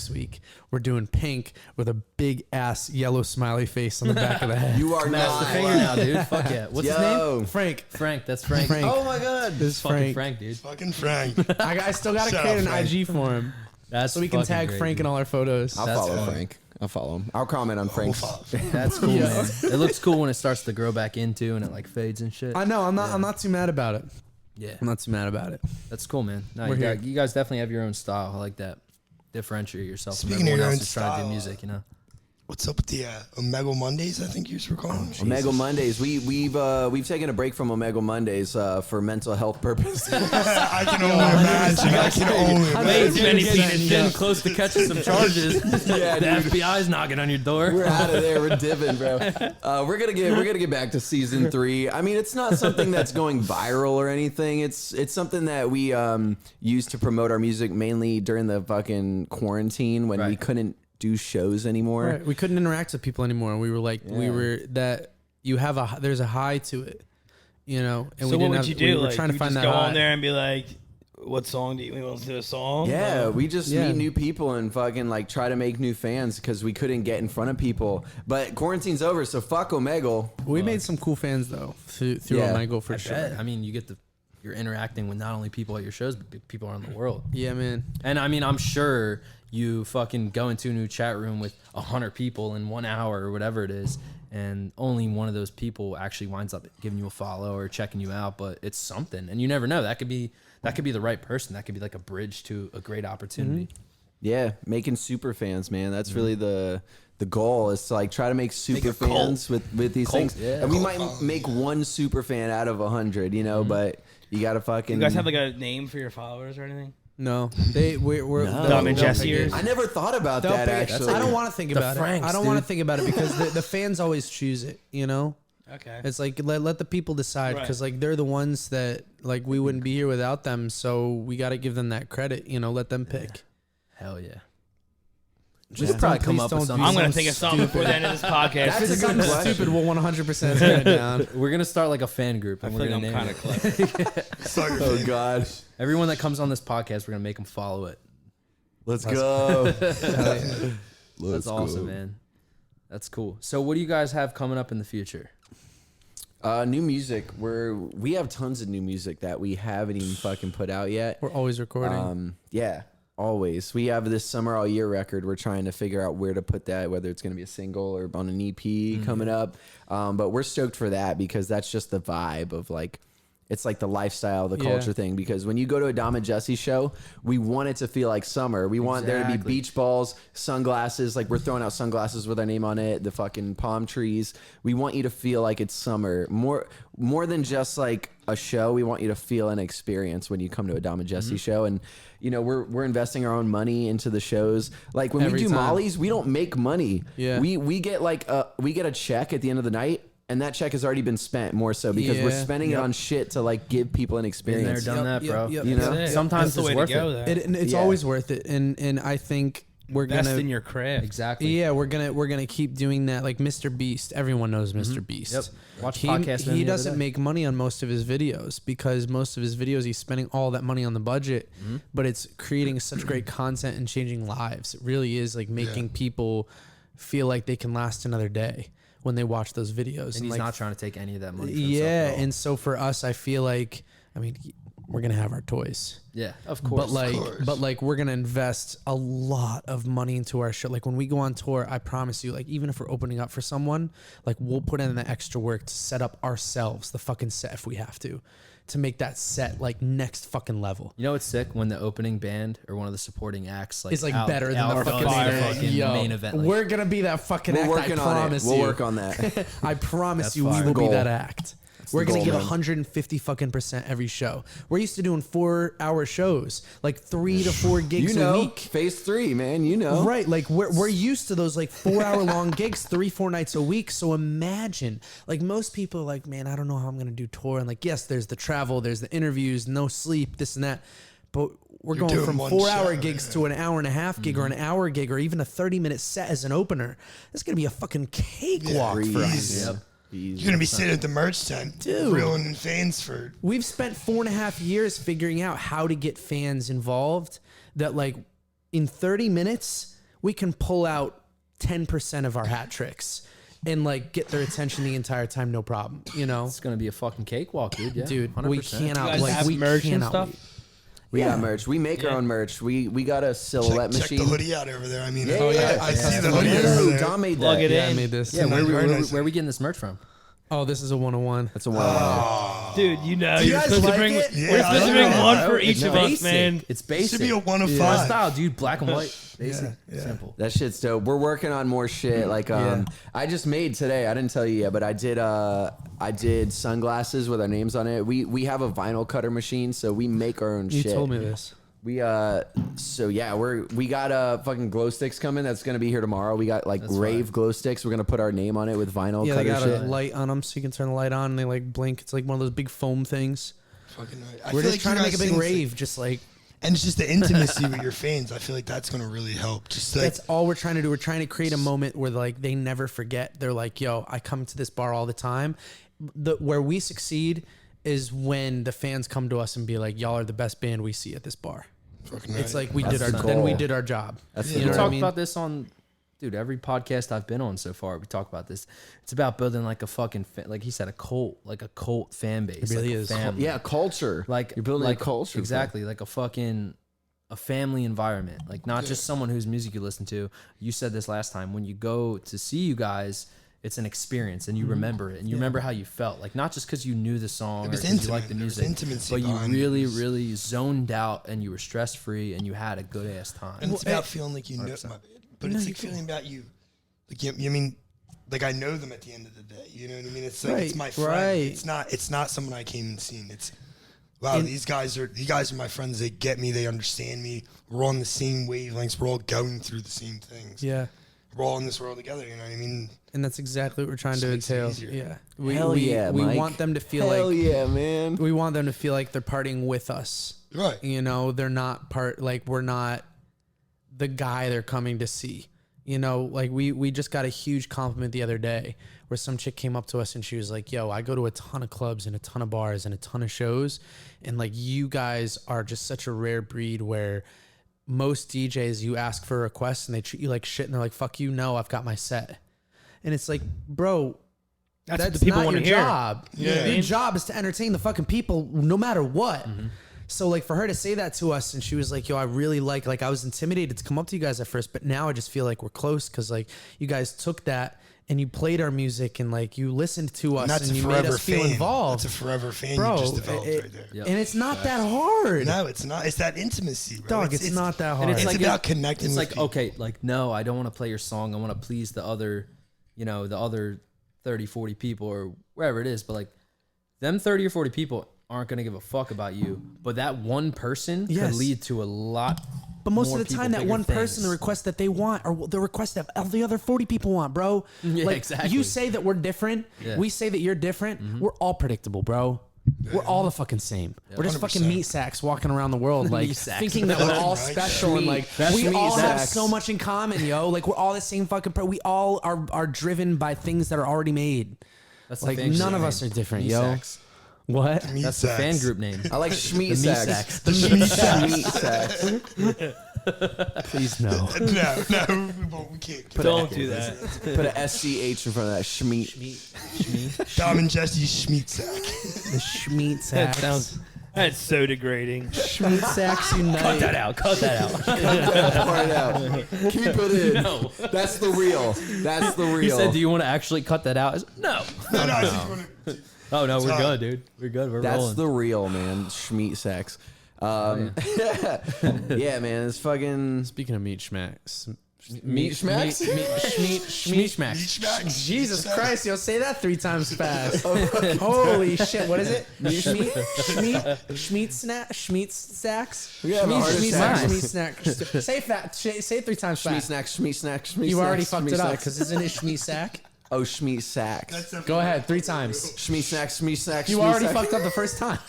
week, we're doing pink with a big ass yellow smiley face on the back of the head. You are Smash the finger now, dude. Fuck yeah. What's his name? Frank. Frank. That's Frank. Frank. Oh my god. This is Fucking Frank. Frank, dude. Fucking Frank. I still got to Shut create up, an Frank. IG for him. That's So we can fucking tag great, Frank dude. in all our photos. I'll That's follow fine. Frank. I'll follow him. I'll comment on Frank's. That's cool, Yeah. man. It looks cool when it starts to grow back into and it like fades and shit. I know. I'm not too mad about it. Yeah, I'm not too mad about it. that's cool, man. No, We're here. you guys definitely have your own style. I like that. Differentiate yourself from Speaking of everyone your else own who's trying to do style, music, you know. What's up with the Omega Mondays? I think you were calling them. Omega Mondays. We've taken a break from Omega Mondays for mental health purposes. I can only imagine. I can only Way imagine. too many Getting pieces. close to catching some charges. Yeah, the dude. FBI's knocking on your door. We're out of there. We're dipping, bro. We're gonna get back to season 3. I mean, it's not something that's going viral or anything. It's something that we use to promote our music mainly during the fucking quarantine when we Right. couldn't do shows anymore. Right. We couldn't interact with people anymore. We were like, there's a high to it, you know. And So we what didn't would have, you do? We were Like, trying to you find just that go high. on there and be like, "What song do you want to do a song?" Yeah, we just Yeah. meet new people and fucking like try to make new fans because we couldn't get in front of people. But quarantine's over, so fuck Omegle. We made some cool fans though through Yeah. Omegle for I sure. bet. I mean, you're interacting with not only people at your shows, but people around the world. Yeah, man. And I mean, I'm sure you fucking go into a new chat room with 100 people in 1 hour or whatever it is, and only one of those people actually winds up giving you a follow or checking you out. But it's something, and you never know. That could be the right person. That could be like a bridge to a great opportunity. Yeah, making super fans, man. That's really the goal is to like try to make super fans with these Cult, things. yeah. And we might make one super fan out of 100, you know, but you gotta fucking. You guys have like a name for your followers or anything? No, we're No. Dumb and they'll Jesse pick it. ears? I never thought about They'll that pick it. actually. I don't want to think The about Franks, it. I don't want to dude. think about it because the fans always choose it. You know, Okay. it's like let the people decide Right. because like they're the ones that like we wouldn't be here without them. So we got to give them that credit. You know, let them pick. Hell yeah. Just We'll probably don't- come please up with don't something. do I'm gonna something think of something before the end of this podcast. That's If a it's good something question. stupid, we'll 100% turn it down. We're gonna start like a fan group, I and feel we're like gonna I'm name kind it. of clever. Sorry, Oh man. god, Everyone that comes on this podcast, we're gonna make them follow it. let's go. That's awesome, man. That's cool. So, what do you guys have coming up in the future? New music. We have tons of new music that we haven't even fucking put out yet. We're always recording. Yeah. always. We have this Summer All Year record. We're trying to figure out where to put that, whether it's going to be a single or on an EP coming up. But we're stoked for that because that's just the vibe of like, it's like the lifestyle, the culture thing. Because when you go to a Dom and Jesse show, we want it to feel like summer. We want there to be beach balls, sunglasses. Like we're throwing out sunglasses with our name on it. The fucking palm trees. We want you to feel like it's summer. More than just like a show. We want you to feel an experience when you come to a Dom and Jesse show. And you know, we're investing our own money into the shows. Like when we do Molly's, we don't make money. Yeah. We get like we get a check at the end of the night. And that check has already been spent more so because we're spending it on shit to like give people an experience. Been there, done that, bro. You know, sometimes it's worth it. It's always worth it. And I think we're Best gonna in your craft. Exactly. Yeah, we're gonna keep doing that. Like Mr. Beast, everyone knows Mr. Beast. Yep. Watch he, podcast. He doesn't make money on most of his videos because most of his videos he's spending all that money on the budget, but it's creating such great content and changing lives. It really is like making people feel like they can last another day when they watch those videos. And he's like, not trying to take any of that money. And so for us, I feel like, I mean, we're gonna have our toys. Yeah, of course. But like we're gonna invest a lot of money into our show. Like when we go on tour, I promise you, like even if we're opening up for someone, like we'll put in the extra work to set up ourselves the fucking set if we have to make that set like next fucking level. You know what's sick? When the opening band or one of the supporting acts like it's like better than the fucking main event. Like, we're gonna be that fucking act. Working I promise on it. you. We'll work on that. I promise That's you, fire. we will Goal. be that act. We're the gonna goal, give man. 150% every show. We're used to doing 4-hour shows, like 3 to 4 gigs You know, a week. phase 3, man. You know, Right, like we're used to those like 4-hour long gigs, 3-4 nights a week. So imagine, like most people are like, man, I don't know how I'm gonna do tour. And like, yes, there's the travel, there's the interviews, no sleep, this and that. But we're going doing from one 4-hour show, gigs to an hour and a half gig or an hour gig or even a 30-minute set as an opener. That's gonna be a fucking cakewalk for us. Yep. You're gonna be sitting at the merch tent, Dude. reeling in fans for. We've spent 4.5 years figuring out how to get fans involved that like in 30 minutes, we can pull out 10% of our hat tricks and like get their attention the entire time. No problem. You know, it's gonna be a fucking cakewalk, dude. Yeah, dude, 100%. we cannot, You guys like have we merch and cannot stuff? wait. We got merch. We make our own merch. We got a silhouette Check machine. the hoodie out over there. I mean, Yeah. I see the Oh, hoodie over no, there. Dom made Plug that. it Yeah, I in. made this. Yeah, very nice. where are we getting this merch from? Oh, this is a 101. That's a one. Dude, you know, you you're guys supposed to like bring. it? We're Yeah, supposed to I bring know, one bro. for each It's of us, basic. man. It's Should basic. be a 1 of My 5. style, dude. Black and white. Basic. Simple. That shit's dope. We're working on more shit. Like I just made today. I didn't tell you yet, but I did sunglasses with our names on it. We have a vinyl cutter machine, so we make our own You shit. told me this. We we got fucking glow sticks coming. That's gonna be here tomorrow. We got like rave glow sticks. We're gonna put our name on it with vinyl Yeah, they cutter got shit. a light on them so you can turn the light on and they like blink. It's like one of those big foam things. Fucking right. I We're feel just like trying you to make a guys big think- rave, just like and it's just the intimacy with your fans. I feel like that's gonna really help. Just like that's all we're trying to do. We're trying to create a moment where like they never forget. They're like, yo, I come to this bar all the time. Where we succeed is when the fans come to us and be like, y'all are the best band we see at this bar. fucking It's right. like we That's did the our then we goal. did our job. That's You the know We what goal. I talked mean? about this on, dude, every podcast I've been on so far. We talk about this. It's about building like a fucking, like he said, a cult fan base. It really like is. A family. Yeah, culture. Like you're building like, a culture. Exactly, like a family environment. Like not just someone whose music you listen to. You said this last time. When you go to see you guys, it's an experience and you remember it and you remember how you felt. Like not just because you knew the song or was because you liked the intimate. There was music, intimacy but you behind it. really, It was- really zoned out and you were stress free and you had a good ass time. And it's about feeling like you know, but it's like feeling about you. Like you mean, like I know them at the end of the day. You know what I mean? It's like it's my friend. right. It's not someone I came and seen. It's wow. These guys are my friends. They get me. They understand me. We're on the same wavelengths. We're all going through the same things. Yeah. We're all in this world together. You know what I mean? And that's exactly what we're trying to Makes it entail. easier. Yeah. Hell we Mike. want them to feel Hell like yeah, man. we want them to feel like they're partying with us. Right. You know, they're not we're not the guy they're coming to see. You know, like we just got a huge compliment the other day where some chick came up to us and she was like, yo, I go to a ton of clubs and a ton of bars and a ton of shows. And like you guys are just such a rare breed where most DJs, you ask for a request and they treat you like shit and they're like, fuck you, no, I've got my set. And it's like, bro, That's what the people not want your to hear. job. You know what I Your mean? job is to entertain the fucking people no matter what. So like for her to say that to us, and she was like, "Yo, I really like I was intimidated to come up to you guys at first, but now I just feel like we're close because like you guys took that and you played our music and like you listened to us and you made us feel involved. That's a forever fan Bro, you just developed right there. Yep. And it's not that hard. No, it's not. It's that intimacy, bro. Dog, it's not that hard. And It's like about connecting It's with like, people. okay, like, no, I don't want to play your song. I want to please the other, the other 30, 40 people or wherever it is. But like them 30 or 40 people aren't going to give a fuck about you. But that one person could lead to a lot. But most more of the people, time, that bigger one person, things. the request that they want, or the request that all the other 40 people want, bro. Yeah, like, exactly. You say that we're different. Yeah. We say that you're different. We're all predictable, bro. We're all the fucking same. We're just fucking 100%. meat sacks walking around the world, like Meat sacks. thinking that we're all Right. special and like That's we meat all have sacks. so much in common, yo. Like we're all the same fucking. We all are driven by things that are already made. That's the Like fan none group of name. us are different, Meat yo. sacks. What? Meat That's the fan sacks. group name. I like Schmeat The meat sacks. sacks. The Schmeat Schmeat sacks. Please no. No, we can't. Don't do that. Put a SCH in front of that. Schmeat. Dom and Jesse's Schmeat sack. The Schmeat That sacks. sounds. That's so degrading. Schmeat sacks unite. Cut that out. Cut that out. Part it out. Keep it in. No. That's the real. That's the real. He said, do you want to actually cut that out? I said, no. No, I just want to. Oh, no, we're Time. good, dude. We're good. We're That's rolling. the real, man. Schmeat sacks. Yeah, man. It's fucking Speaking of meat schmacks. meat schmacks. Schmeat schmacks. Schmacks. Jesus Christ, yo, say that 3 times fast. Holy shit, what is it? Schmeat snack? Schmeat sacks? We have a heart Schmeat attack. snack. Schmeat snack. Say fat. Say it 3 times Schmeat fast. snacks. Schmeat snacks. Schmeat You already snacks, fucked schmeat it up snacks. because isn't it schmeat sack? Oh, Schmeat sacks. Go ahead, 3 times. Schmeat snacks. Schmeat snacks. You schmeat already snacks. fucked up the first time.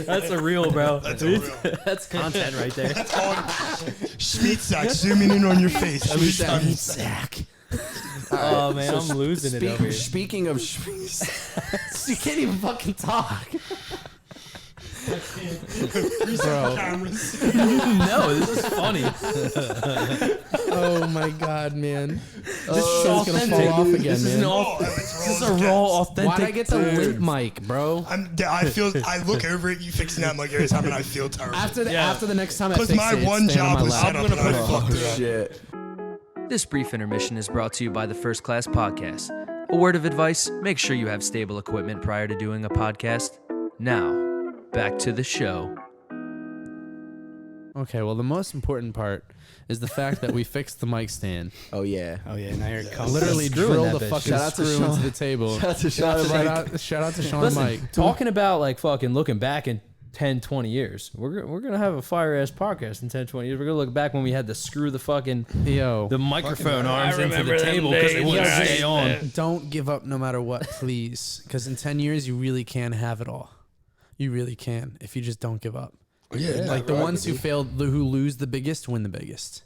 That's a real, bro. That's a real. That's content right there. Schmeat sack. Zooming in on your face. Schmeat sack. Oh, man, I'm losing it over here. Speaking of Schmeat snacks. You can't even fucking talk. Bro. Cameras. No, this is funny. Oh my god, man. This is show's gonna authentic. fall off again, This is man. an Oh, this is a raw, authentic. Why'd I get the limp mic, bro? I look over it, you fixing that mic every time, and I feel terrible. After the next time I Because fix my it, it's one staying on job my was lap. set up, and I fucked it up. Shit. This brief intermission is brought to you by the First Class Podcast. A word of advice, make sure you have stable equipment prior to doing a podcast. Now, back to the show. Okay, well, the most important part is the fact that we fixed the mic stand. Oh yeah. Oh yeah, now here it comes. Literally Screw in drilled that the bitch. fucking Shout out to screw Sean. into the table. Shout out to Sean and Mike. Shout out to Sean Listen, Mike. talking about like fucking looking back in 10, 20 years. We're going to have a fire-ass podcast in 10, 20 years. We're going to look back when we had to screw the fucking Yo, the microphone arms I into the remember them table because they days. wouldn't Yeah, stay on. don't give up no matter what, please. Because in 10 years, you really can have it all. You really can if you just don't give up. Yeah, Like the ones who failed, who lose the biggest, win the biggest.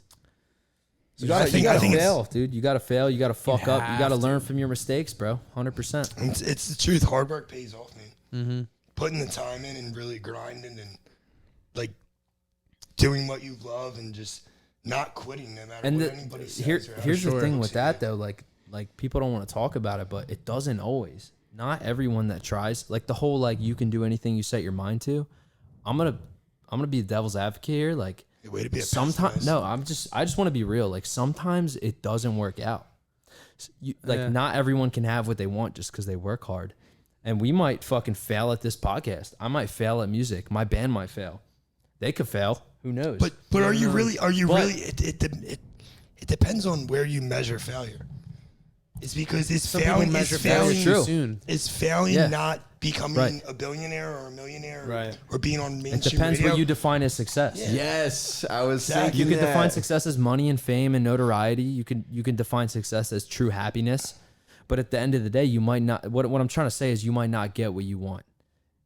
You gotta I think it's- fail, dude. You gotta fail. You gotta fuck up. You have gotta to. learn from your mistakes, bro. 100%. It's the truth. Hard work pays off, man. Mm-hmm. Putting the time in and really grinding and like doing what you love and just not quitting no matter And what anybody says. here's the sure. thing with that though, like people don't want to talk about it, but it doesn't always. Not everyone that tries, like the whole like you can do anything you set your mind to. I'm gonna be the devil's advocate here. Like way to be a sometimes, pessimist. no, I just want to be real. Like sometimes it doesn't work out. Not everyone can have what they want just because they work hard. And we might fucking fail at this podcast. I might fail at music. My band might fail. They could fail. Who knows? But are you really? Are you But- really? It depends on where you measure failure. It's because it's Some people failing. measure It's failure failing. True. too soon. It's failing Yeah. not becoming Right. a billionaire or a millionaire, Right. or being on mainstream it depends radio. what you define as success. Yes, I was Exactly. thinking You can that. define success as money and fame and notoriety. You can define success as true happiness. But at the end of the day, you might not. What I'm trying to say is you might not get what you want.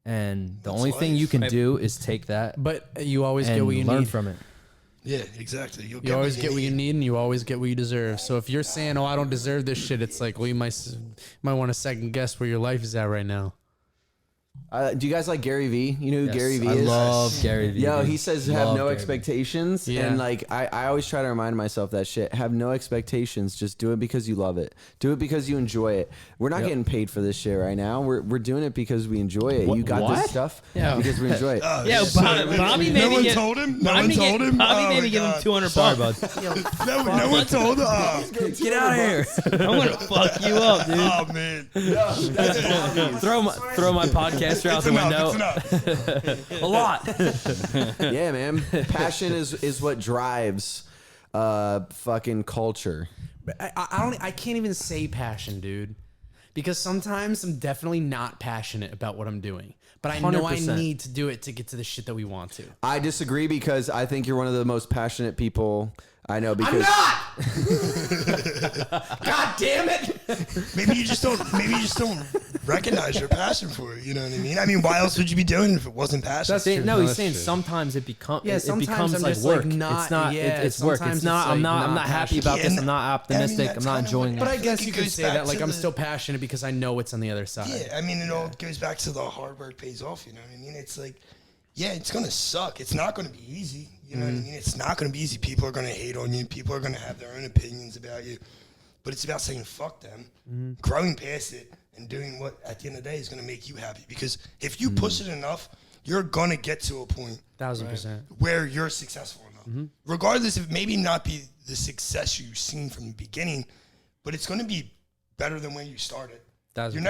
And the That's only thing life. you can do is take that But you always and get what you learn need. from it. Yeah, exactly. You'll You always get what you need, and you always get what you deserve. So if you're saying, "Oh, I don't deserve this shit," it's like, well, you might want to second guess where your life is at right now. Do you guys like Gary Vee? You know who Gary Vee I is? love Gary Vee. Yo, dude. he says Love have no Gary Vee. expectations. Yeah. And like I always try to remind myself that shit. Have no expectations. Just do it because you love it. Do it because you enjoy it. We're not getting paid for this shit right now. We're doing it because we enjoy it. You got this stuff because we enjoy it. Yeah, Bobby no maybe one told him. No one told him. Bobby maybe give him $200. Sorry, bud. No one told him. Get out of here. I'm gonna fuck you up, dude. Oh man. Throw my podcaster out the window. A lot. Yeah, man. Passion is what drives fucking culture. I can't even say passion, dude, because sometimes I'm definitely not passionate about what I'm doing, but I know I 100%. need to do it to get to the shit that we want to. I disagree because I think you're one of the most passionate people I know. Because I'm not. God damn it. Maybe you just don't recognize your passion for it. You know what I mean? I mean, why else would you be doing it if it wasn't passion? That's true. No, No, he's that's saying true. sometimes it becomes Yeah, it sometimes becomes I'm like just, like, work. not- it's not. yeah, It's work. sometimes It's not. it's, I'm like, not. I'm not not happy passionate. about this. Yeah, I'm not optimistic. that's I'm not kinda enjoying what- But I it. guess think you it could goes say back that, like, to I'm the- still passionate because I know what's on the other side. Yeah, I mean, it all goes back to the hard work pays off. You know what I mean? It's like, yeah, it's gonna suck. It's not gonna be easy. You know what I mean? It's not gonna be easy. People are gonna hate on you. People are gonna have their own opinions about you. But it's about saying fuck them, growing past it, and doing what at the end of the day is gonna make you happy. Because if you push it enough, you're gonna get to a point 1000%. where you're successful enough. Regardless of maybe not be the success you've seen from the beginning, but it's gonna be better than when you started. You're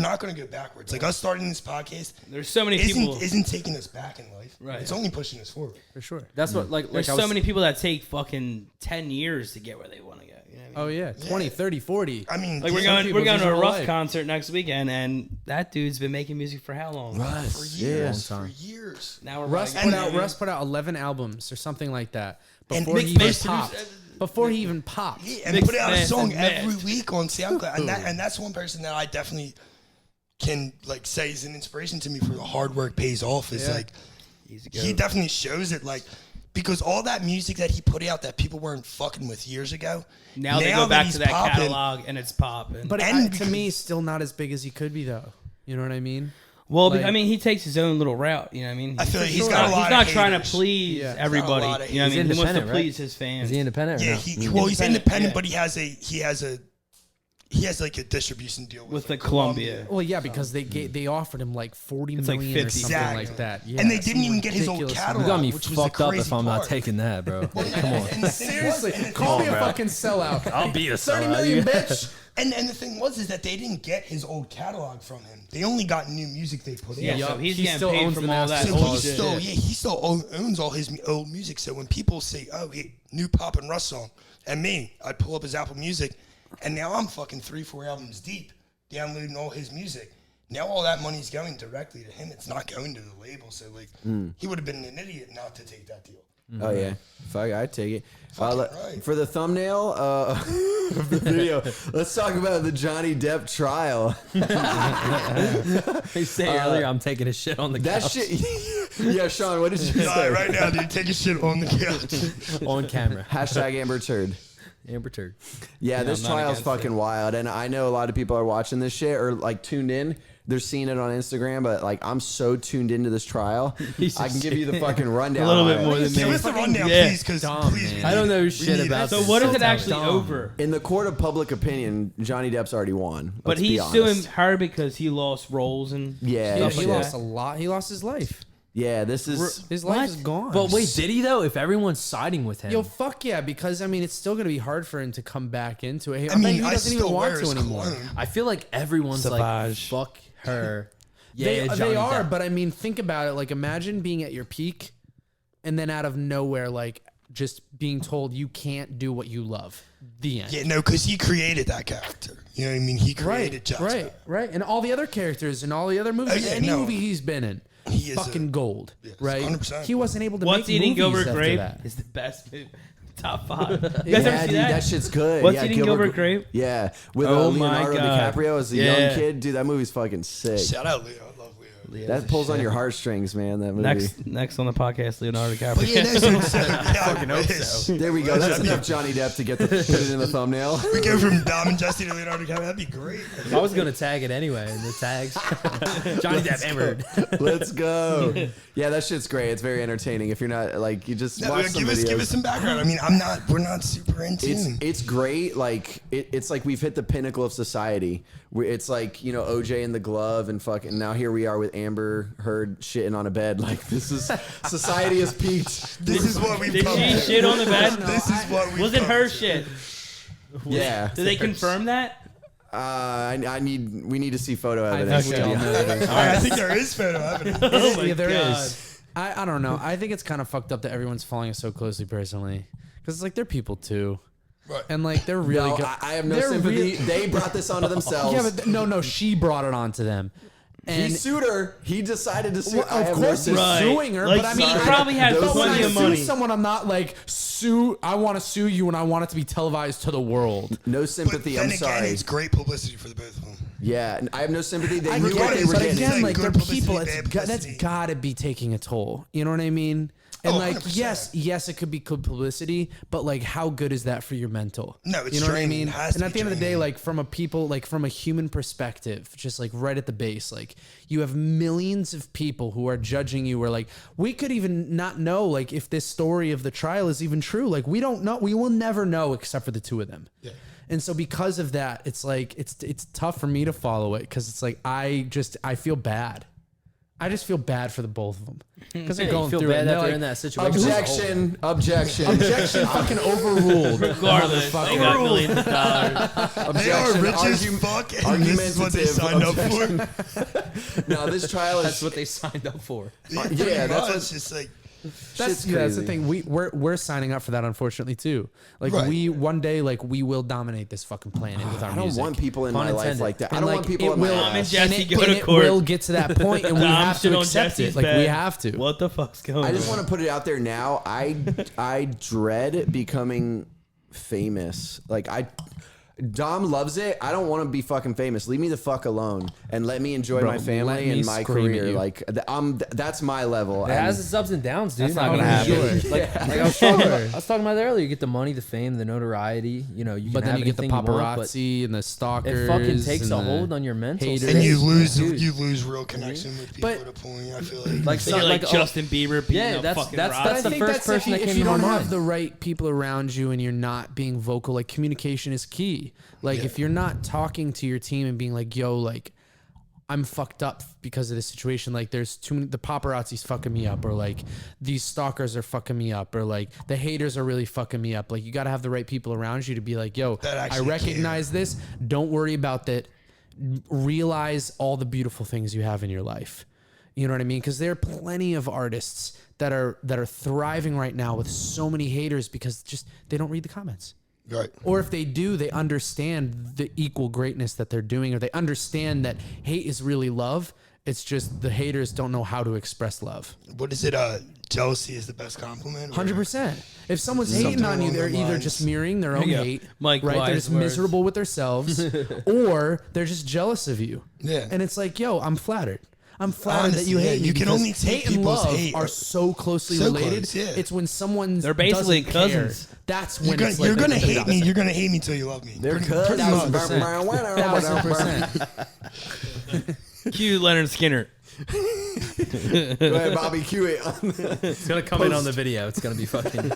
not going to go backwards. Like us starting this podcast, There's so many people. isn't taking us back in life. Right. It's only pushing us forward. For sure. That's what like There's I so was- many people that take fucking 10 years to get where they want to go. You know what I mean? Oh, yeah. 20, 30, 40. I mean, Like we're some going people- to a their Russ life. concert next weekend, and that dude's been making music for how long? for years. Long For time. years. Now we're Russ probably- Russ put out 11 albums or something like that And before Nick he even Mason- popped. Before he even popped. Yeah, and Mixed put out a mess song and every mashed. week on SoundCloud. And that's one person that I definitely can like say is an inspiration to me for the hard work pays off. Is like he definitely shows it, like, because all that music that he put out that people weren't fucking with years ago. Now they go back he's to that popping, catalog and it's popping. But And to me, still not as big as he could be, though. You know what I mean? well, like- I mean, he takes his own little route. You know what I mean? I feel like he's He's got a lot He's of not trying to haters. please Yeah. everybody. He's got a lot of You know what I mean? haters. He wants to Independent, right? please his fans. Is he independent? Or Yeah, no? he's Independent, independent, yeah. but he has like a distribution deal With like the Columbia. Well, yeah, because they offered him like 40 It's like million or 50. something Exactly. like that. Yeah, And they didn't some even get his old ridiculous catalog. You got me which was the fucked up crazy if I'm not part. taking that, bro. Come on. And the thing Seriously, was- and the call me thing- a fucking sellout. I'll be a 30 sellout. million, You- bitch. And the thing was that they didn't get his old catalog from him. They only got new music they put Yeah, in. so he's He getting still paid owns from the all that master So That's old he shit. still, he still owns all his old music. So when people say, "Oh, new Pop and Russ song," and me, I pull up his Apple Music, and now I'm fucking 3-4 albums deep, downloading all his music. Now all that money's going directly to him. It's not going to the label. So like, he would have been an idiot not to take that deal. Oh yeah, fuck, I'd take it. Right. For the thumbnail of the video, let's talk about the Johnny Depp trial. They say earlier I'm taking a shit on the That couch shit. Yeah, Sean, what did you All say? right, right now, dude, take a shit on the couch. on camera. Hashtag Amber Turd. Amber Turd. Yeah, this I'm not trial's against fucking wild, and I know a lot of people are watching this shit or like tuned in. They're seeing it on Instagram, but like I'm so tuned into this trial, He's I can just- give you the fucking rundown. A little on bit it. more than Give me. us the rundown, Yeah. please, because Dumb, please. man. we I don't need know it. shit We need about it. So this. what is So it actually dumb. over? In the court of public opinion, Johnny Depp's already won. But Let's be he's honest. suing her because he lost roles and Yeah, Yeah, stuff he like lost that. a lot. He lost his life. Yeah, this is. His life is gone. But wait, did he though? If everyone's siding with him, Yo, fuck yeah, because I mean, it's still gonna be hard for him to come back into it. I mean, he I doesn't still even wear want to his anymore. cologne. I feel like everyone's like, Savage. fuck her. Yeah, They Johnny are, Depp. but I mean, think about it. Like, imagine being at your peak, and then out of nowhere, like, just being told you can't do what you love. The end. Yeah, no, because he created that character. You know what I mean? He created Jack right, Sparrow. right, and all the other characters and all the other movies, Oh, yeah, any no. movie he's been in, He is fucking gold, yes, right? 100%. He wasn't able to What's make Eating movies Gilbert after Grape that. is the best movie. Top 5. You guys Yeah, ever see dude, that shit's good. What's yeah, Eating Gilbert Grape? Yeah, with Oh my Leonardo God. DiCaprio as a Yeah. young kid. Dude, that movie's fucking sick. Shout out Leo. I love Leo. That pulls on your heartstrings, man. That movie. Next on the podcast, Leonardo But DiCaprio. yeah, fucking hope so. There we go. That's enough Johnny Depp to put it in the thumbnail. We go from Dom and Jesse to Leonardo DiCaprio. That'd be great. I was gonna tag it anyway in the tags. Johnny Depp Ambered. Let's go. Yeah, that shit's great. It's very entertaining. If you're not like, you just watch some videos. Give us some background. I mean, we're not super in tune. It's great. Like it's like we've hit the pinnacle of society. It's like, you know, OJ in the glove and fucking now here we are with Amber Heard shitting on a bed. Like this is society has peaked. This is what we've Did come she to. shit on the bed? This is what we. Was it her shit? Yeah. Did they confirm that? We need to see photo evidence. we all know that is. I think there is photo evidence. Oh my Yeah, there God. is. I don't know. I think it's kind of fucked up that everyone's following us so closely personally. Because it's like they're people too. Right. And like they're really No, good. I have no sympathy. They brought this onto themselves. Yeah, but no, she brought it onto them. And he sued her. He decided to sue. well, I of have course no he's Right. suing her, Like, but I he mean, probably had but when plenty I of sue money. someone, I'm not like sue. I want to sue you, and I want it to be televised to the world. No But sympathy. then I'm again, sorry. it's great publicity for the both of them. Yeah, and I have no sympathy. They I knew get what it, they were but getting. again, It's like good they're publicity, people. bad That's publicity. gotta be taking a toll. You know what I mean? And Oh, like, 100%. yes, it could be good publicity, but like, how good is that for your mental? No, it's you know what I draining. mean. It has And to at be the end of the day, draining. like from a human perspective, just like right at the base, like you have millions of people who are judging you. Where like we could even not know like if this story of the trial is even true. Like we don't know. We will never know except for the two of them. Yeah. And so because of that, it's like it's tough for me to follow it because it's like I feel bad. I just feel bad for the both of them because they're You going feel through bad it. that And they're they're in like, that situation. Objection! Objection! objection fucking overruled. Regardless, they got millions of dollars. They are Objection, rich as fuck, and this is what they signed up for. No, this trial is. That's what they signed up for. Yeah, Pretty that's much. what- It's just like That's Shit's that's the crazy. thing. We're signing up for that, unfortunately, too. Like Right. we one day, like we will dominate this fucking planet with our I don't music. want people in Pun my life intended. like that. I And, don't like, want people it in my will- Tom and life. Jesse and go it, to and it court. will get to that point, and we Tom have shit to on accept Jesse's it. Like we bed. have to. What the fuck's going on? I just want to put it out there now. I dread becoming famous. Like Dom loves it. I don't want to be fucking famous. Leave me the fuck alone and let me enjoy Bro, my let family me and my scream at career. you. Like that's my level. It And has its ups and downs, dude. That's not Oh, gonna for happen. sure. Like I was talking about that earlier. You get the money, the fame, the notoriety. You know, you But can then have you get the anything you want, but paparazzi and the stalkers. it fucking takes and a the hold on your mental. haters. and you state. lose real connection with people But- at a point. I feel like Like, So you're like Justin Bieber beating yeah, a that's- fucking that's- rock. But that's I the think first that's person if that you, came if to you my don't mind. have the right people around you and you're not being vocal, like communication is key. Like if you're not talking to your team and being like, yo, like I'm fucked up because of this situation. Like there's too many, the paparazzi's fucking me up, or like these stalkers are fucking me up, or like the haters are really fucking me up. Like you got to have the right people around you to be like, yo, That I actually recognize this. Don't worry about that. Realize all the beautiful things you have in your life. You know what I mean? Because there are plenty of artists that are thriving right now with so many haters because just they don't read the comments. right. Or if they do, they understand the equal greatness that they're doing, or they understand that hate is really love. It's just the haters don't know how to express love. What is it? Jealousy is the best compliment. or- 100%. If someone's Something hating on you, along they're those either lines. just mirroring their own you go. hate, Mike right? They're just wise words. miserable with themselves, or they're just jealous of you. Yeah. And it's like, yo, I'm flattered. I'm flattered that you Honestly, hate yeah, me. you can because only take hate and people's love hate. are so closely So related. close, yeah. It's when someone They're basically doesn't care. cousins. That's when You're gonna, it's like you're gonna the complete hate me. opposite. You're gonna hate me till you love me. They're Pretty much. 1000%. Cue Leonard Skinner. Go ahead, Bobby. Cue it. It's gonna come in on the video. It's gonna be fucking.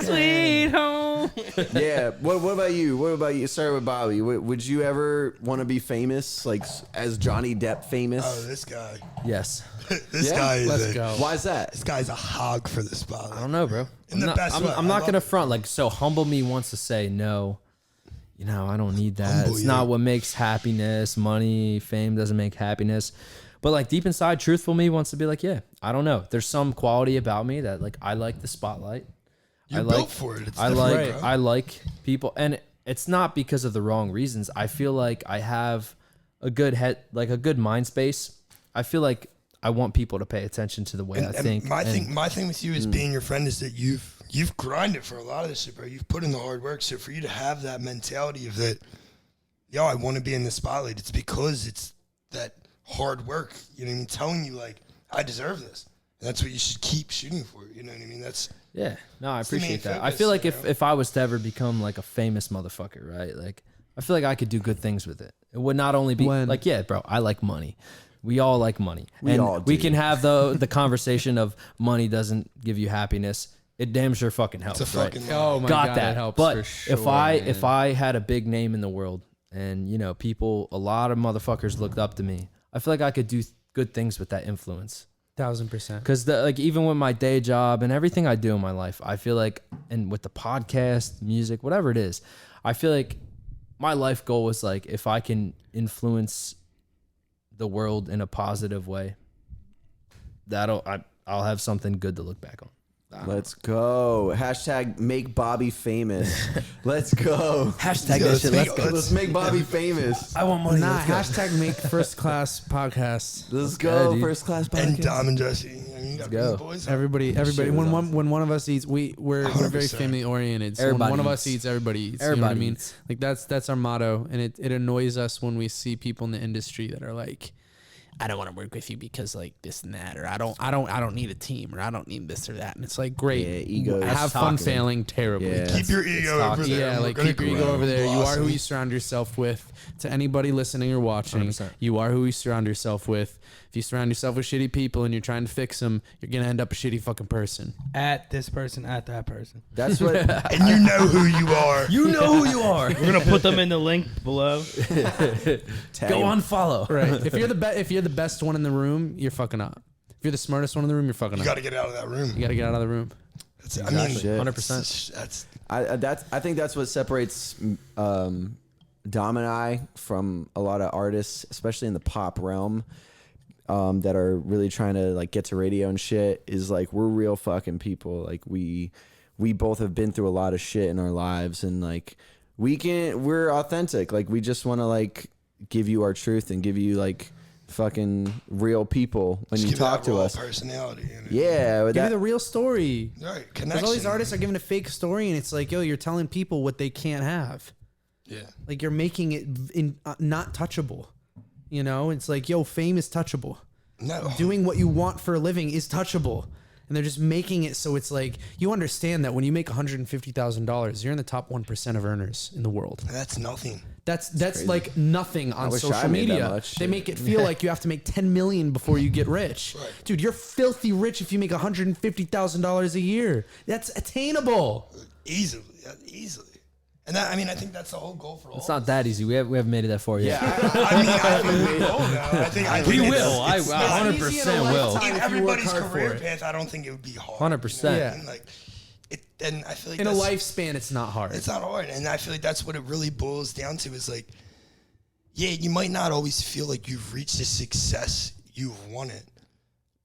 Sweet home. Yeah. What about you? What about you? Start with Bobby. Would you ever want to be famous, like as Johnny Depp famous? Oh, this guy. Yes. This Yeah? guy is Let's go. Why is that? This guy's a hog for the spotlight. I don't know, bro. In the best way. I'm I not love gonna it. front. Like, so humble me wants to say no. You know, I don't need that. Humble It's you. not what makes happiness. Money, fame doesn't make happiness. But like deep inside, truthful me wants to be like, yeah, I don't know. There's some quality about me that like I like the spotlight. You're I like, built for it. It's I different, like bro. I like people, and it's not because of the wrong reasons. I feel like I have a good head, like a good mind space. I feel like I want people to pay attention to the way I And think. my and- thing with you is being your friend is that you've grinded for a lot of this shit, bro. You've put in the hard work. So for you to have that mentality of that, yo, I want to be in the spotlight. It's because it's that hard work. You know what I mean? Telling you like, I deserve this. And that's what you should keep shooting for. You know what I mean? Yeah. No, I the main appreciate that. I focus, feel like you know? if I was to ever become like a famous motherfucker, right? Like, I feel like I could do good things with it. It would not only be like, yeah, bro, I like money. We all like money. We can have the conversation of money doesn't give you happiness. It damn sure fucking helps, It's a right? fucking Oh my Got God, that. it helps But for sure, if I had a big name in the world and, you know, a lot of motherfuckers looked up to me, I feel like I could do good things with that influence. 1000%. Because like even with my day job and everything I do in my life, I feel like, and with the podcast, music, whatever it is, I feel like my life goal was like, if I can influence the world in a positive way, I'll have something good to look back on. Let's go. Hashtag make Bobby famous. Let's go. Hashtag that shit. Let's make Bobby famous. I want money. Nah, Let's go. hashtag make first class podcast. Let's go, go. dude. First class And podcast. Dom and Jesse. I mean, you got go. these boys. Everybody. Shit When was one of us eats, we're very 100%. family oriented. So when Everybody one of us eats. eats, everybody eats. Everybody you know what I mean? eats. Like that's our motto, and it annoys us when we see people in the industry that are like, I don't want to work with you because like this and that, or I don't need a team, or I don't need this or that. And it's like, great, Yeah, ego. have That's fun toxic. failing terribly. Yeah. Keep your ego over there. Yeah, We're like gonna keep your ego grow over there. You are blossom. who you surround yourself with. To anybody listening or watching, 100%. you are who you surround yourself with. If you surround yourself with shitty people and you're trying to fix them, you're gonna end up a shitty fucking person. At this person, at that person. That's what. And you know who you are. You know who you are. We're gonna put them in the link below. Go on, follow. Right. If you're the best one in the room, you're fucking up. If you're the smartest one in the room, you're fucking You up. got to get out of that room. You gotta get out of the room. I mean, Shit. 100%. That's I think that's what separates Dom and I from a lot of artists, especially in the pop realm, that are really trying to like get to radio and shit. Is like we're real fucking people. Like we both have been through a lot of shit in our lives, and like we're authentic. Like we just want to like give you our truth and give you like fucking real people when just you give talk that to raw us. personality. You know? Yeah, Give that, me the real story. Right. Because Connection. all these artists are giving a fake story, and it's like, yo, you're telling people what they can't have. Yeah. Like you're making it not touchable. You know, it's like, yo, fame is touchable. No. Doing what you want for a living is touchable. And they're just making it so it's like, you understand that when you make $150,000, you're in the top 1% of earners in the world. That's nothing. That's like nothing on wish I social made that media. much. They make it feel like you have to make 10 million before you get rich. Right. Dude, you're filthy rich if you make $150,000 a year. That's attainable. Easily. Easily. And that, I mean, I think that's the whole goal for all. It's not that easy. We haven't made it that far yet. I mean, I haven't made a goal now. I think We it's- will. I it's- 100% will. time In if you everybody's work hard career for it. path, I don't think it would be hard. 100%. You know what I Yeah. mean? Like, and I feel like In a that's- lifespan, it's not hard. It's not hard, and I feel like that's what it really boils down to. Is like, yeah, you might not always feel like you've reached the success you've wanted,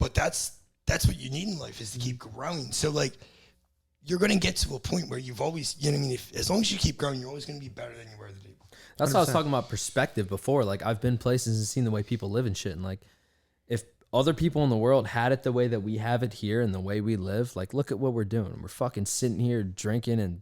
but that's what you need in life is to keep growing. So like, you're gonna get to a point where you've always, you know what I mean. As long as you keep growing, you're always gonna be better than you were the day before. That's why I was talking about perspective before. Like I've been places and seen the way people live and shit. And like, if other people in the world had it the way that we have it here and the way we live, like look at what we're doing. We're fucking sitting here drinking and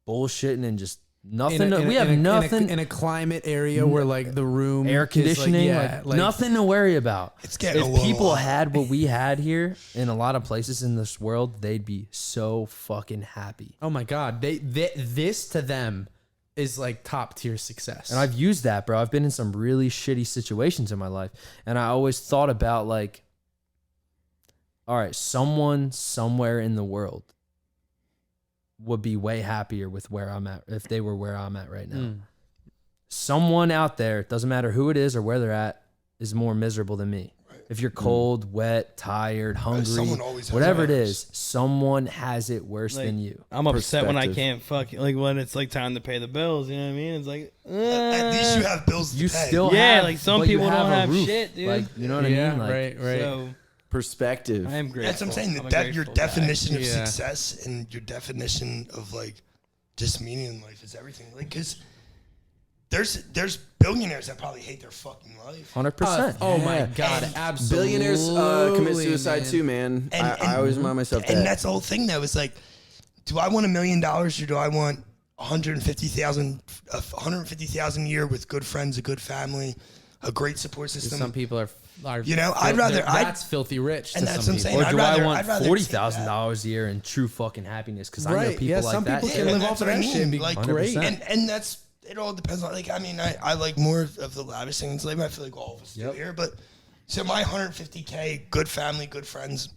bullshitting and just nothing. We have nothing. in a climate area where like the room Air is, conditioning, like, nothing to worry about. It's getting a If little people hot. had what we had here in a lot of places in this world, they'd be so fucking happy. Oh my god, this to them is like top tier success. And I've used that, bro. I've been in some really shitty situations in my life. And I always thought about like, all right, someone somewhere in the world would be way happier with where I'm at if they were where I'm at right now. Someone out there, doesn't matter who it is or where they're at, is more miserable than me. If you're cold, wet, tired, hungry, someone always has whatever it it. is, someone has it worse Like, than you. I'm upset when I Perspective. can't fucking like when it's like time to pay the bills. You know what I mean? It's like At least you have bills to You pay. still Yeah, have, like, some but you people don't a have roof. shit, dude. Like, you know what I yeah, mean? Like, right. So perspective. I am grateful. That's what I'm saying. I'm a Your grateful guy. definition of Yeah. success and your definition of like just meaning in life is everything. Like, because there's billionaires that probably hate their fucking life. 100%. Oh my Yeah. god, absolutely. Billionaires commit suicide too, man. I always remind myself And that. that's the whole thing. That was like, do I want $1 million or do I want 150,000 a year with good friends, a good family, a great support system. Some people are You know, I'd rather- that's filthy rich. And to that's some what I'm saying. people. Or do I'd I rather- want I'd rather $40,000 a year in true fucking happiness? Because I know people yeah, like some that. people Yeah, can live and off that's of what I that shit mean. and be Like, great. 100%. And that's it. All depends on, like, I mean, I like more of the lavish things. Like, I feel like all of us do here. But so my 150K, good family, good friends.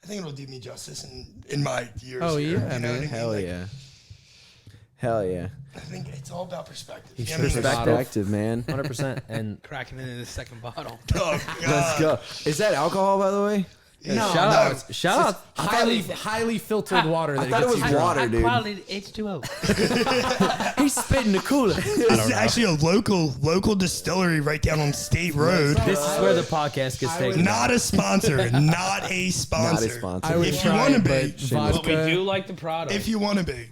I think it'll do me justice in my years. Oh, here, yeah, you know what I mean? Hell Like, yeah. Hell yeah. I think it's all about perspective. He's You know what I mean? perspective. Perspective, man. 100%. And Cracking into the second bottle. Oh, Let's God. go. Is that alcohol, by the way? shout out. Highly filtered water. I thought it was water, dude. Quality H2O. He's spitting the cooler. This is actually a local distillery right down on State Road. This is where the podcast gets taken. Not a sponsor. Not a sponsor. Not a sponsor. I would If you try, wanna be, but But we vodka. do like the product. If you want to be.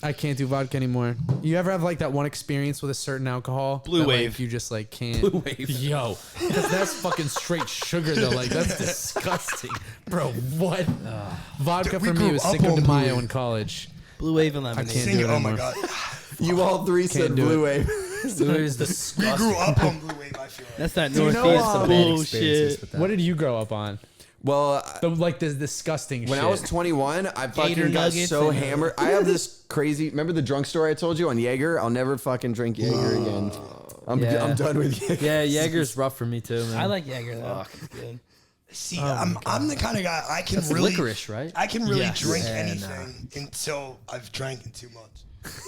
I can't do vodka anymore. You ever have like that one experience with a certain alcohol? Blue that, like, Wave. you just like can't. Blue Wave. Yo, because that's fucking straight sugar though. Like that's disgusting, bro. What? Vodka Dude, we for me grew was up Cinco on de Blue Mayo Wave. in college. Blue Wave and I lemonade. can't Sing do it. it Oh my anymore. God. You all three said do Blue it. Wave. Blue Wave is We disgusting. grew up on Blue Wave, I feel like. That's that you know, Northeast bad bullshit. with that. What did you grow up on? Well, Like this disgusting when shit. I was 21, I fucking Gator got nuggets so and- hammered. I have this crazy. Remember the drunk story I told you on Jaeger? I'll never fucking drink Jaeger again. I'm done with Jaeger. Yeah, Jaeger's rough for me too, man. I like Jaeger though. It's good. See, I'm the kind of guy I can That's really licorice, right? I can really Yes. drink Yeah, anything until I've drank it too much.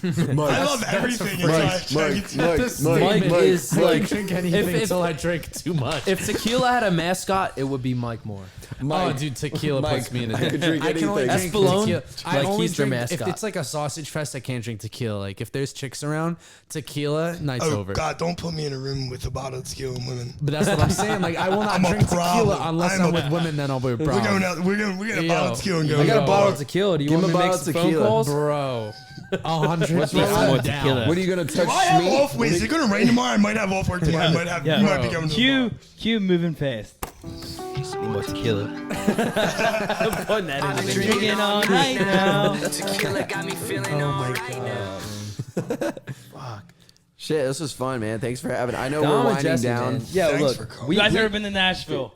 Mike, I love everything until I've drank it too much. Mike is I like, drink anything if- until I drink too much. if tequila had a mascot, it would be Mike Moore. Oh, dude, tequila puts me in a I could drink I can only anything. drink Espolón, tequila. I like, only he's their drink if mascot. it's like a sausage fest. I can't drink tequila. Like if there's chicks around, tequila night's Oh over. God, don't put me in a room with a bottle of tequila and women. But that's what I'm saying. Like I will not I'm a drink tequila problem. unless I'm I'm a- with women. Then I'll be a We're problem. going out. We're gonna bottle of tequila and go. I got to a bottle bar. of tequila. Do you Give want him me a to make bottle some of phone tequila. calls? Bro, 100. What's the percent more down. tequila? What are you gonna touch If I have me? off, wait, is it gonna rain tomorrow? I might have off work tomorrow. I might have. Yeah. You might be Bro. going to the bar. Q moving fast. Need more tequila. I'm putting that in the video. Drinking all night now. Tequila got me feeling alright now. Shit, this was fun, man. Thanks for having. I know Dom we're and winding Jesse, down. man. Yeah, Thanks look, for calling. we, You guys we- ever been to Nashville?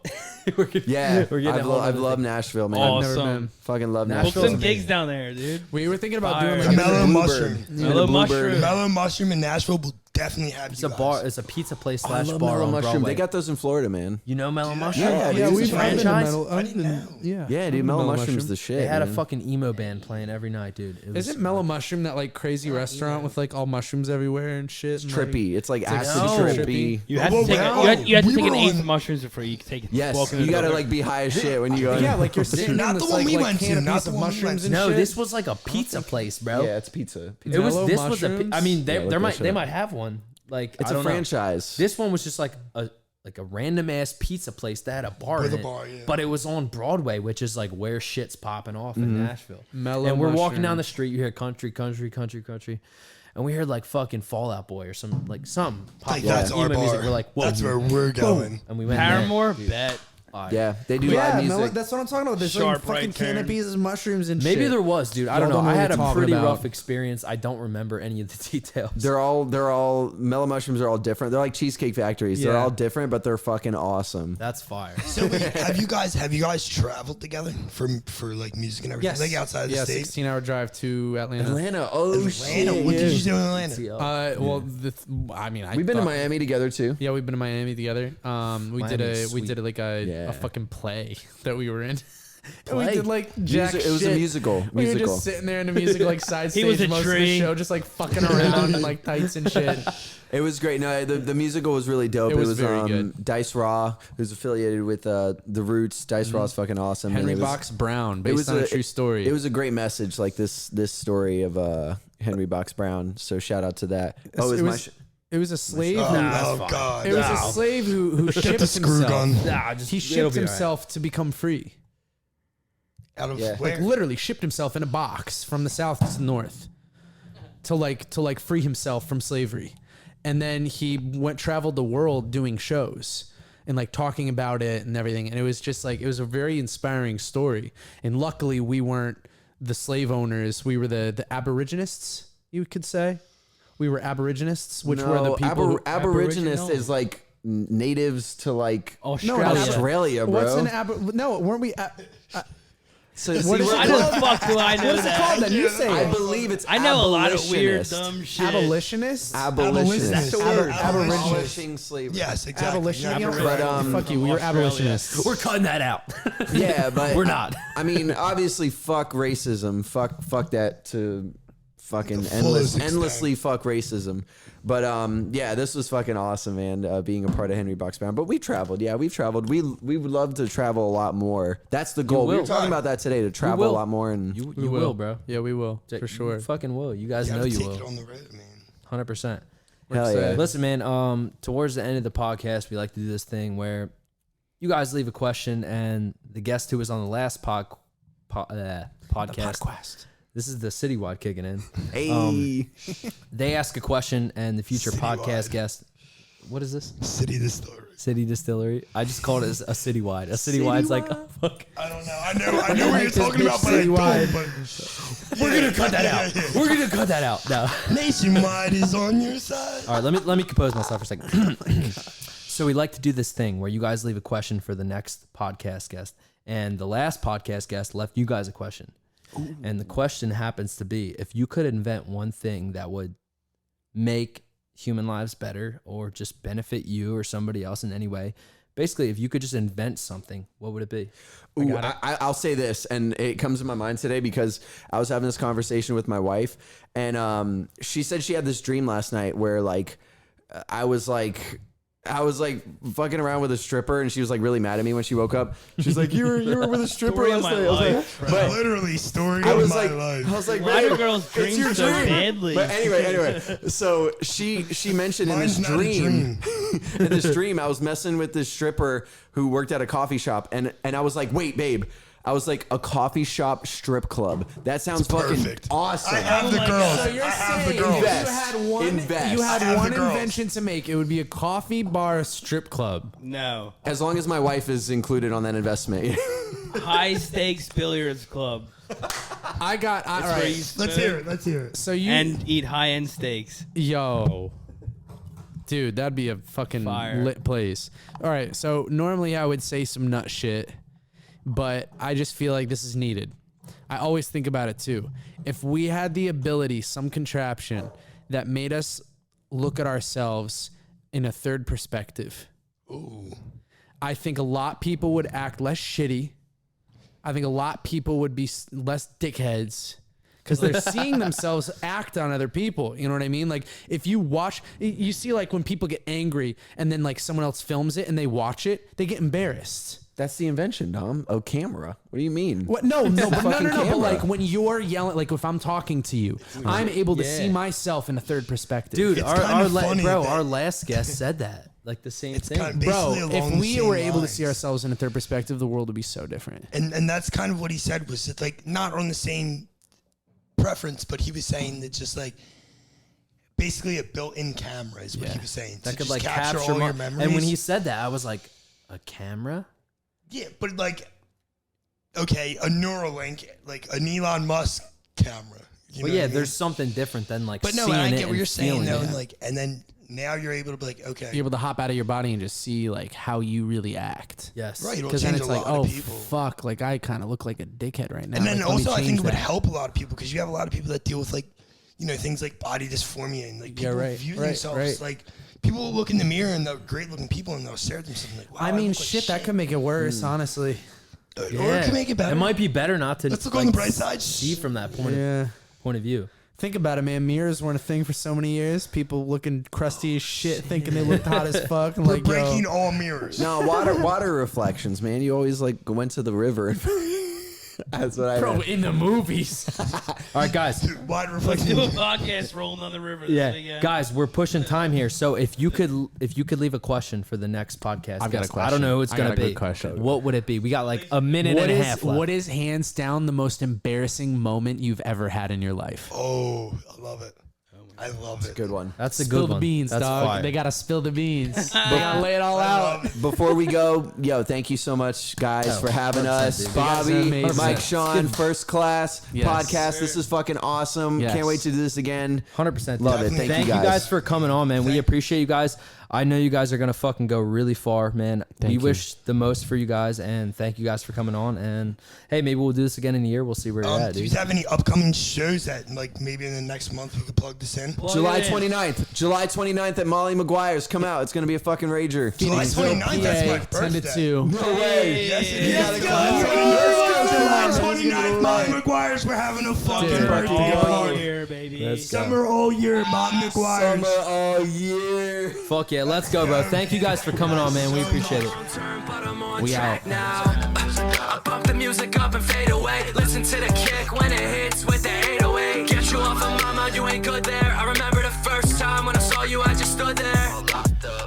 Yeah, We're getting a whole I've other loved thing. Nashville, man. Awesome. Never been. Fucking love Nashville's Book Nashville. some gigs down there, dude. We were thinking about Fire. doing like Mellow Bluebird. mushroom. Mellow Bluebird. mushroom. Mellow mushroom in Nashville will definitely have It's you a guys. bar. It's a pizza place I slash love bar Mellow on Mushroom. Broadway. They got those in Florida, man. You know Mellow Mushroom? Yeah, Yeah, dude, we've it's a been to franchise? Metal. I didn't know. Yeah, Yeah, dude, Mellow Mushroom's the shit. They had a man. fucking emo band playing every night, dude. It was Isn't Mellow Mushroom that like crazy restaurant with like all mushrooms everywhere and shit? And, like- trippy. It's like acid no. trippy. You had Whoa, to take whoa, you had to we take an were eighth on- mushrooms before you could take it. Yes, walk in you the gotta door. like be high as shit when you go. Yeah, like you're sitting Not in the this one like, we like went to, canopies not the of one we mushrooms went and No, shit. this was like a pizza place, bro. Yeah, it's pizza. It was. Mellow This was a. Mushrooms? I mean, Yeah, they look might. that They shit might up. have one. Like It's I a don't know. franchise. This one was just like a random ass pizza place that had a bar With in a it, bar, yeah. but it was on Broadway, which is like where shit's popping off in Nashville. Mellow and we're walking Mushroom. down the street, you hear country, and we heard like fucking Fall Out Boy or some like some pop Like, that's emo our bar. music. We're like, whoa, That's where we're going. and we went Paramore, there. bet. Yeah, they do Yeah, live Mellow, music. that's what I'm talking about. There's Sharp like fucking right turn. canopies of mushrooms and Maybe shit. there was, dude. I Y'all don't know. don't know I what had you're a talking pretty about. rough experience. I don't remember any of the details. They're all Mellow Mushrooms are all different. They're like cheesecake factories. They're Yeah. all different, but they're fucking awesome. That's fire. So wait, have you guys traveled together for like music and everything? Yes. Like outside of the yeah, state? 16-hour drive to Atlanta. Atlanta, oh shit! Atlanta. What did you do in Atlanta? Well, I mean, We've been to thought- Miami together too. Yeah, we've been to Miami together. We Miami's sweet. did like a Yeah. fucking play that we were in. And we Play? did like jack It was a shit. musical. We were just sitting there in the music like side He stage was a most of the tree. show, just like fucking around in like tights and shit. It was great. No, the musical was really dope. It was very good. Dice Raw, who's affiliated with the Roots. Dice Raw is fucking awesome. and Henry it was- Box Brown, it based was on a true story. It was a great message, like this story of Henry Box Brown. So shout out to that. Oh, it is my was, it was a slave. Oh, who, that's fine. God. it was No. a slave who Get shipped the screw himself. gun Nah, just, He it'll shipped be all right. himself to become free. out of Yeah. where? Like literally shipped himself in a box from the south to the north to like free himself from slavery. And then he traveled the world doing shows and like talking about it and everything. And it was just like, it was a very inspiring story. And luckily we weren't the slave owners. We were the aboriginists, you could say. We were aboriginists, which were the people. Aboriginist is like natives to like Australia. Bro. What's an No, weren't we? So What is it Why the fuck do I know What is it that? called then? You say I it. believe it's I know a lot of weird, abolitionist. dumb shit. Abolitionists? Abolitionist. That's a word. Abolishing slavery. Yes, exactly. Abolition. Yeah, But Fuck you. We were abolitionists. We're cutting that out. Yeah, but We're not. I mean, obviously, fuck racism. Fuck that to fucking The fullest extent. endlessly fuck racism. But yeah, this was fucking awesome, man. Being a part of Henry Box Band. But we traveled. Yeah, we've traveled. We would love to travel a lot more. That's the goal. We were will. talking about that today, to travel a will. lot more. And You We will, bro. Yeah, we will. For You sure. fucking will. You guys You know gotta you take will. it on the road, man. 100%. hell yeah. Listen, man, towards the end of the podcast, we like to do this thing where you guys leave a question, and the guest who was on the last podcast, this is the citywide kicking in. Hey. They ask a question, and the future Citywide. podcast guest, what is this? City Distillery. City Distillery. I just called it a citywide. A citywide's like, oh, fuck. I don't know. I know what you're this talking bitch about, but I citywide. don't. But We're gonna cut that out. We're gonna cut that out. No. Nationwide is on your side. All right, let me compose myself for a second. So we like to do this thing where you guys leave a question for the next podcast guest, and the last podcast guest left you guys a question. Ooh. And the question happens to be, if you could invent one thing that would make human lives better or just benefit you or somebody else in any way, basically, if you could just invent something, what would it be? Ooh, I'll say this, and it comes to my mind today because I was having this conversation with my wife, and she said she had this dream last night where like I was like fucking around with a stripper, and she was like really mad at me when she woke up. She's like, you were with a stripper Story of last my night. I was like, life, bro. but Literally, story I of was my like, life. I was like, Why do babe, girls it's dream your so dream. badly? But anyway, so she mentioned Mine's in this not a dream, in this dream, I was messing with this stripper who worked at a coffee shop, and I was like, wait, babe. I was like, a coffee shop strip club. That sounds fucking perfect. awesome. I have the my girls. God. So you're I have the saying girls. Invest. you had I have one the girls. invention to make, it would be a coffee bar strip club. No. As long as my wife is included on that investment. High stakes billiards club. I got all Where right. you Let's hear it. Let's hear it. So you and eat high end steaks. Yo. Dude, that'd be a fucking Fire. lit place. All right, so normally I would say some nut shit, but I just feel like this is needed. I always think about it too. If we had the ability, some contraption that made us look at ourselves in a third perspective, I think a lot of people would act less shitty. I think a lot of people would be less dickheads because they're seeing themselves act on other people. You know what I mean? Like if you watch, you see like when people get angry and then like someone else films it and they watch it, they get embarrassed. That's the invention, Dom. A camera. What do you mean? What? No, but fucking But camera. like when you're yelling, like if I'm talking to you, I'm able to see myself in a third perspective. Dude, It's our kinda funny that- our last guest said that. Like the same It's thing. kind of bro, basically along if the we same were able to see lines. ourselves in a third perspective, the world would be so different. And that's kind of what he said was that like not on the same preference, but he was saying that just like basically a built-in camera is what he was saying. that to could just like capture capture all my, your memories. and when he said that, I was like, a camera? Yeah, but like, okay, a Neuralink, like an Elon Musk camera. You Well, know yeah, what I mean? there's something different than like But no, seeing I it get what and you're saying feeling though, it. and like, and then now you're able to be like, okay, Be able to hop out of your body and just see like how you really act. Yes. right, it'll Because then change it's a like, lot oh of people. fuck, like I kind of look like a dickhead right now. And then Like, let me also, I change think it would that. help a lot of people because you have a lot of people that deal with like, you know, things like body dysphoria and like Yeah, people right, view right, themselves right. like people will look in the mirror and they're great looking people and they'll stare at themselves and like, wow, I mean, look like shit, that could make it worse, honestly. or it could make it better. It might be better not to Let's look on the bright side. see from that point of view. Think about it, man. Mirrors weren't a thing for so many years. People looking crusty as shit, thinking they looked hot as fuck. And We're like, breaking yo, all mirrors. No, water reflections, man. You always like went to the river. That's what I bro, meant. in the movies. All right, guys. Dude, wide Let's do a reflection. podcast rolling on the river. This Yeah, weekend. guys, we're pushing time here. So if you could leave a question for the next podcast, I've got a guest, I question. don't know who it's I got gonna a good be. question. What would it be? We got like a minute and a half left. What is hands down the most embarrassing moment you've ever had in your life? Oh, I love it. I love it. Good one. That's a Spill good the one. beans, That's dog. fire. They gotta spill the beans. They gotta lay it all I out. love it. Before we go, yo, thank you so much, guys, for having 100%, us. dude. You guys are Bobby, amazing. Mike, Sean, First Class Yes. podcast. This is fucking awesome. Yes. Can't wait to do this again. 100%. Love it. Definitely. Thank Thank you guys. for coming on, man. We appreciate you guys. I know you guys are gonna fucking go really far, man. Thank we you. wish the most for you guys, and thank you guys for coming on. And hey, maybe we'll do this again in a year. We'll see where you're at, Do you dude. have any upcoming shows that, like, maybe in the next month we could plug this in? July 29th. July 29th at Molly McGuire's. Come out. It's going to be a fucking rager. July 29th, that's my PA, 10 birthday. to 2. No way. Yes, it is. Let's go. July 29th, Mom McGuire's. We're having a fucking Dude. birthday All party. year, baby. Let's go. Summer all year, Mom McGuire's. Summer all year. Fuck yeah, let's go, bro. Thank you guys for coming on, man. We appreciate it. We out. Now I bump the music up and fade away. Listen to the kick when it hits with the 808. Get you off of mama, you ain't good there. I remember the first time when I saw you, I just stood there.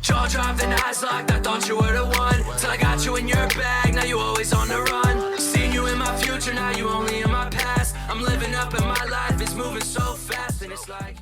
Jaw dropped and eyes locked, I thought you were the one. Till I got you in your bag, now you always on the run. Seen you in my future, now you only in my past. I'm living up and my life is moving so fast and it's like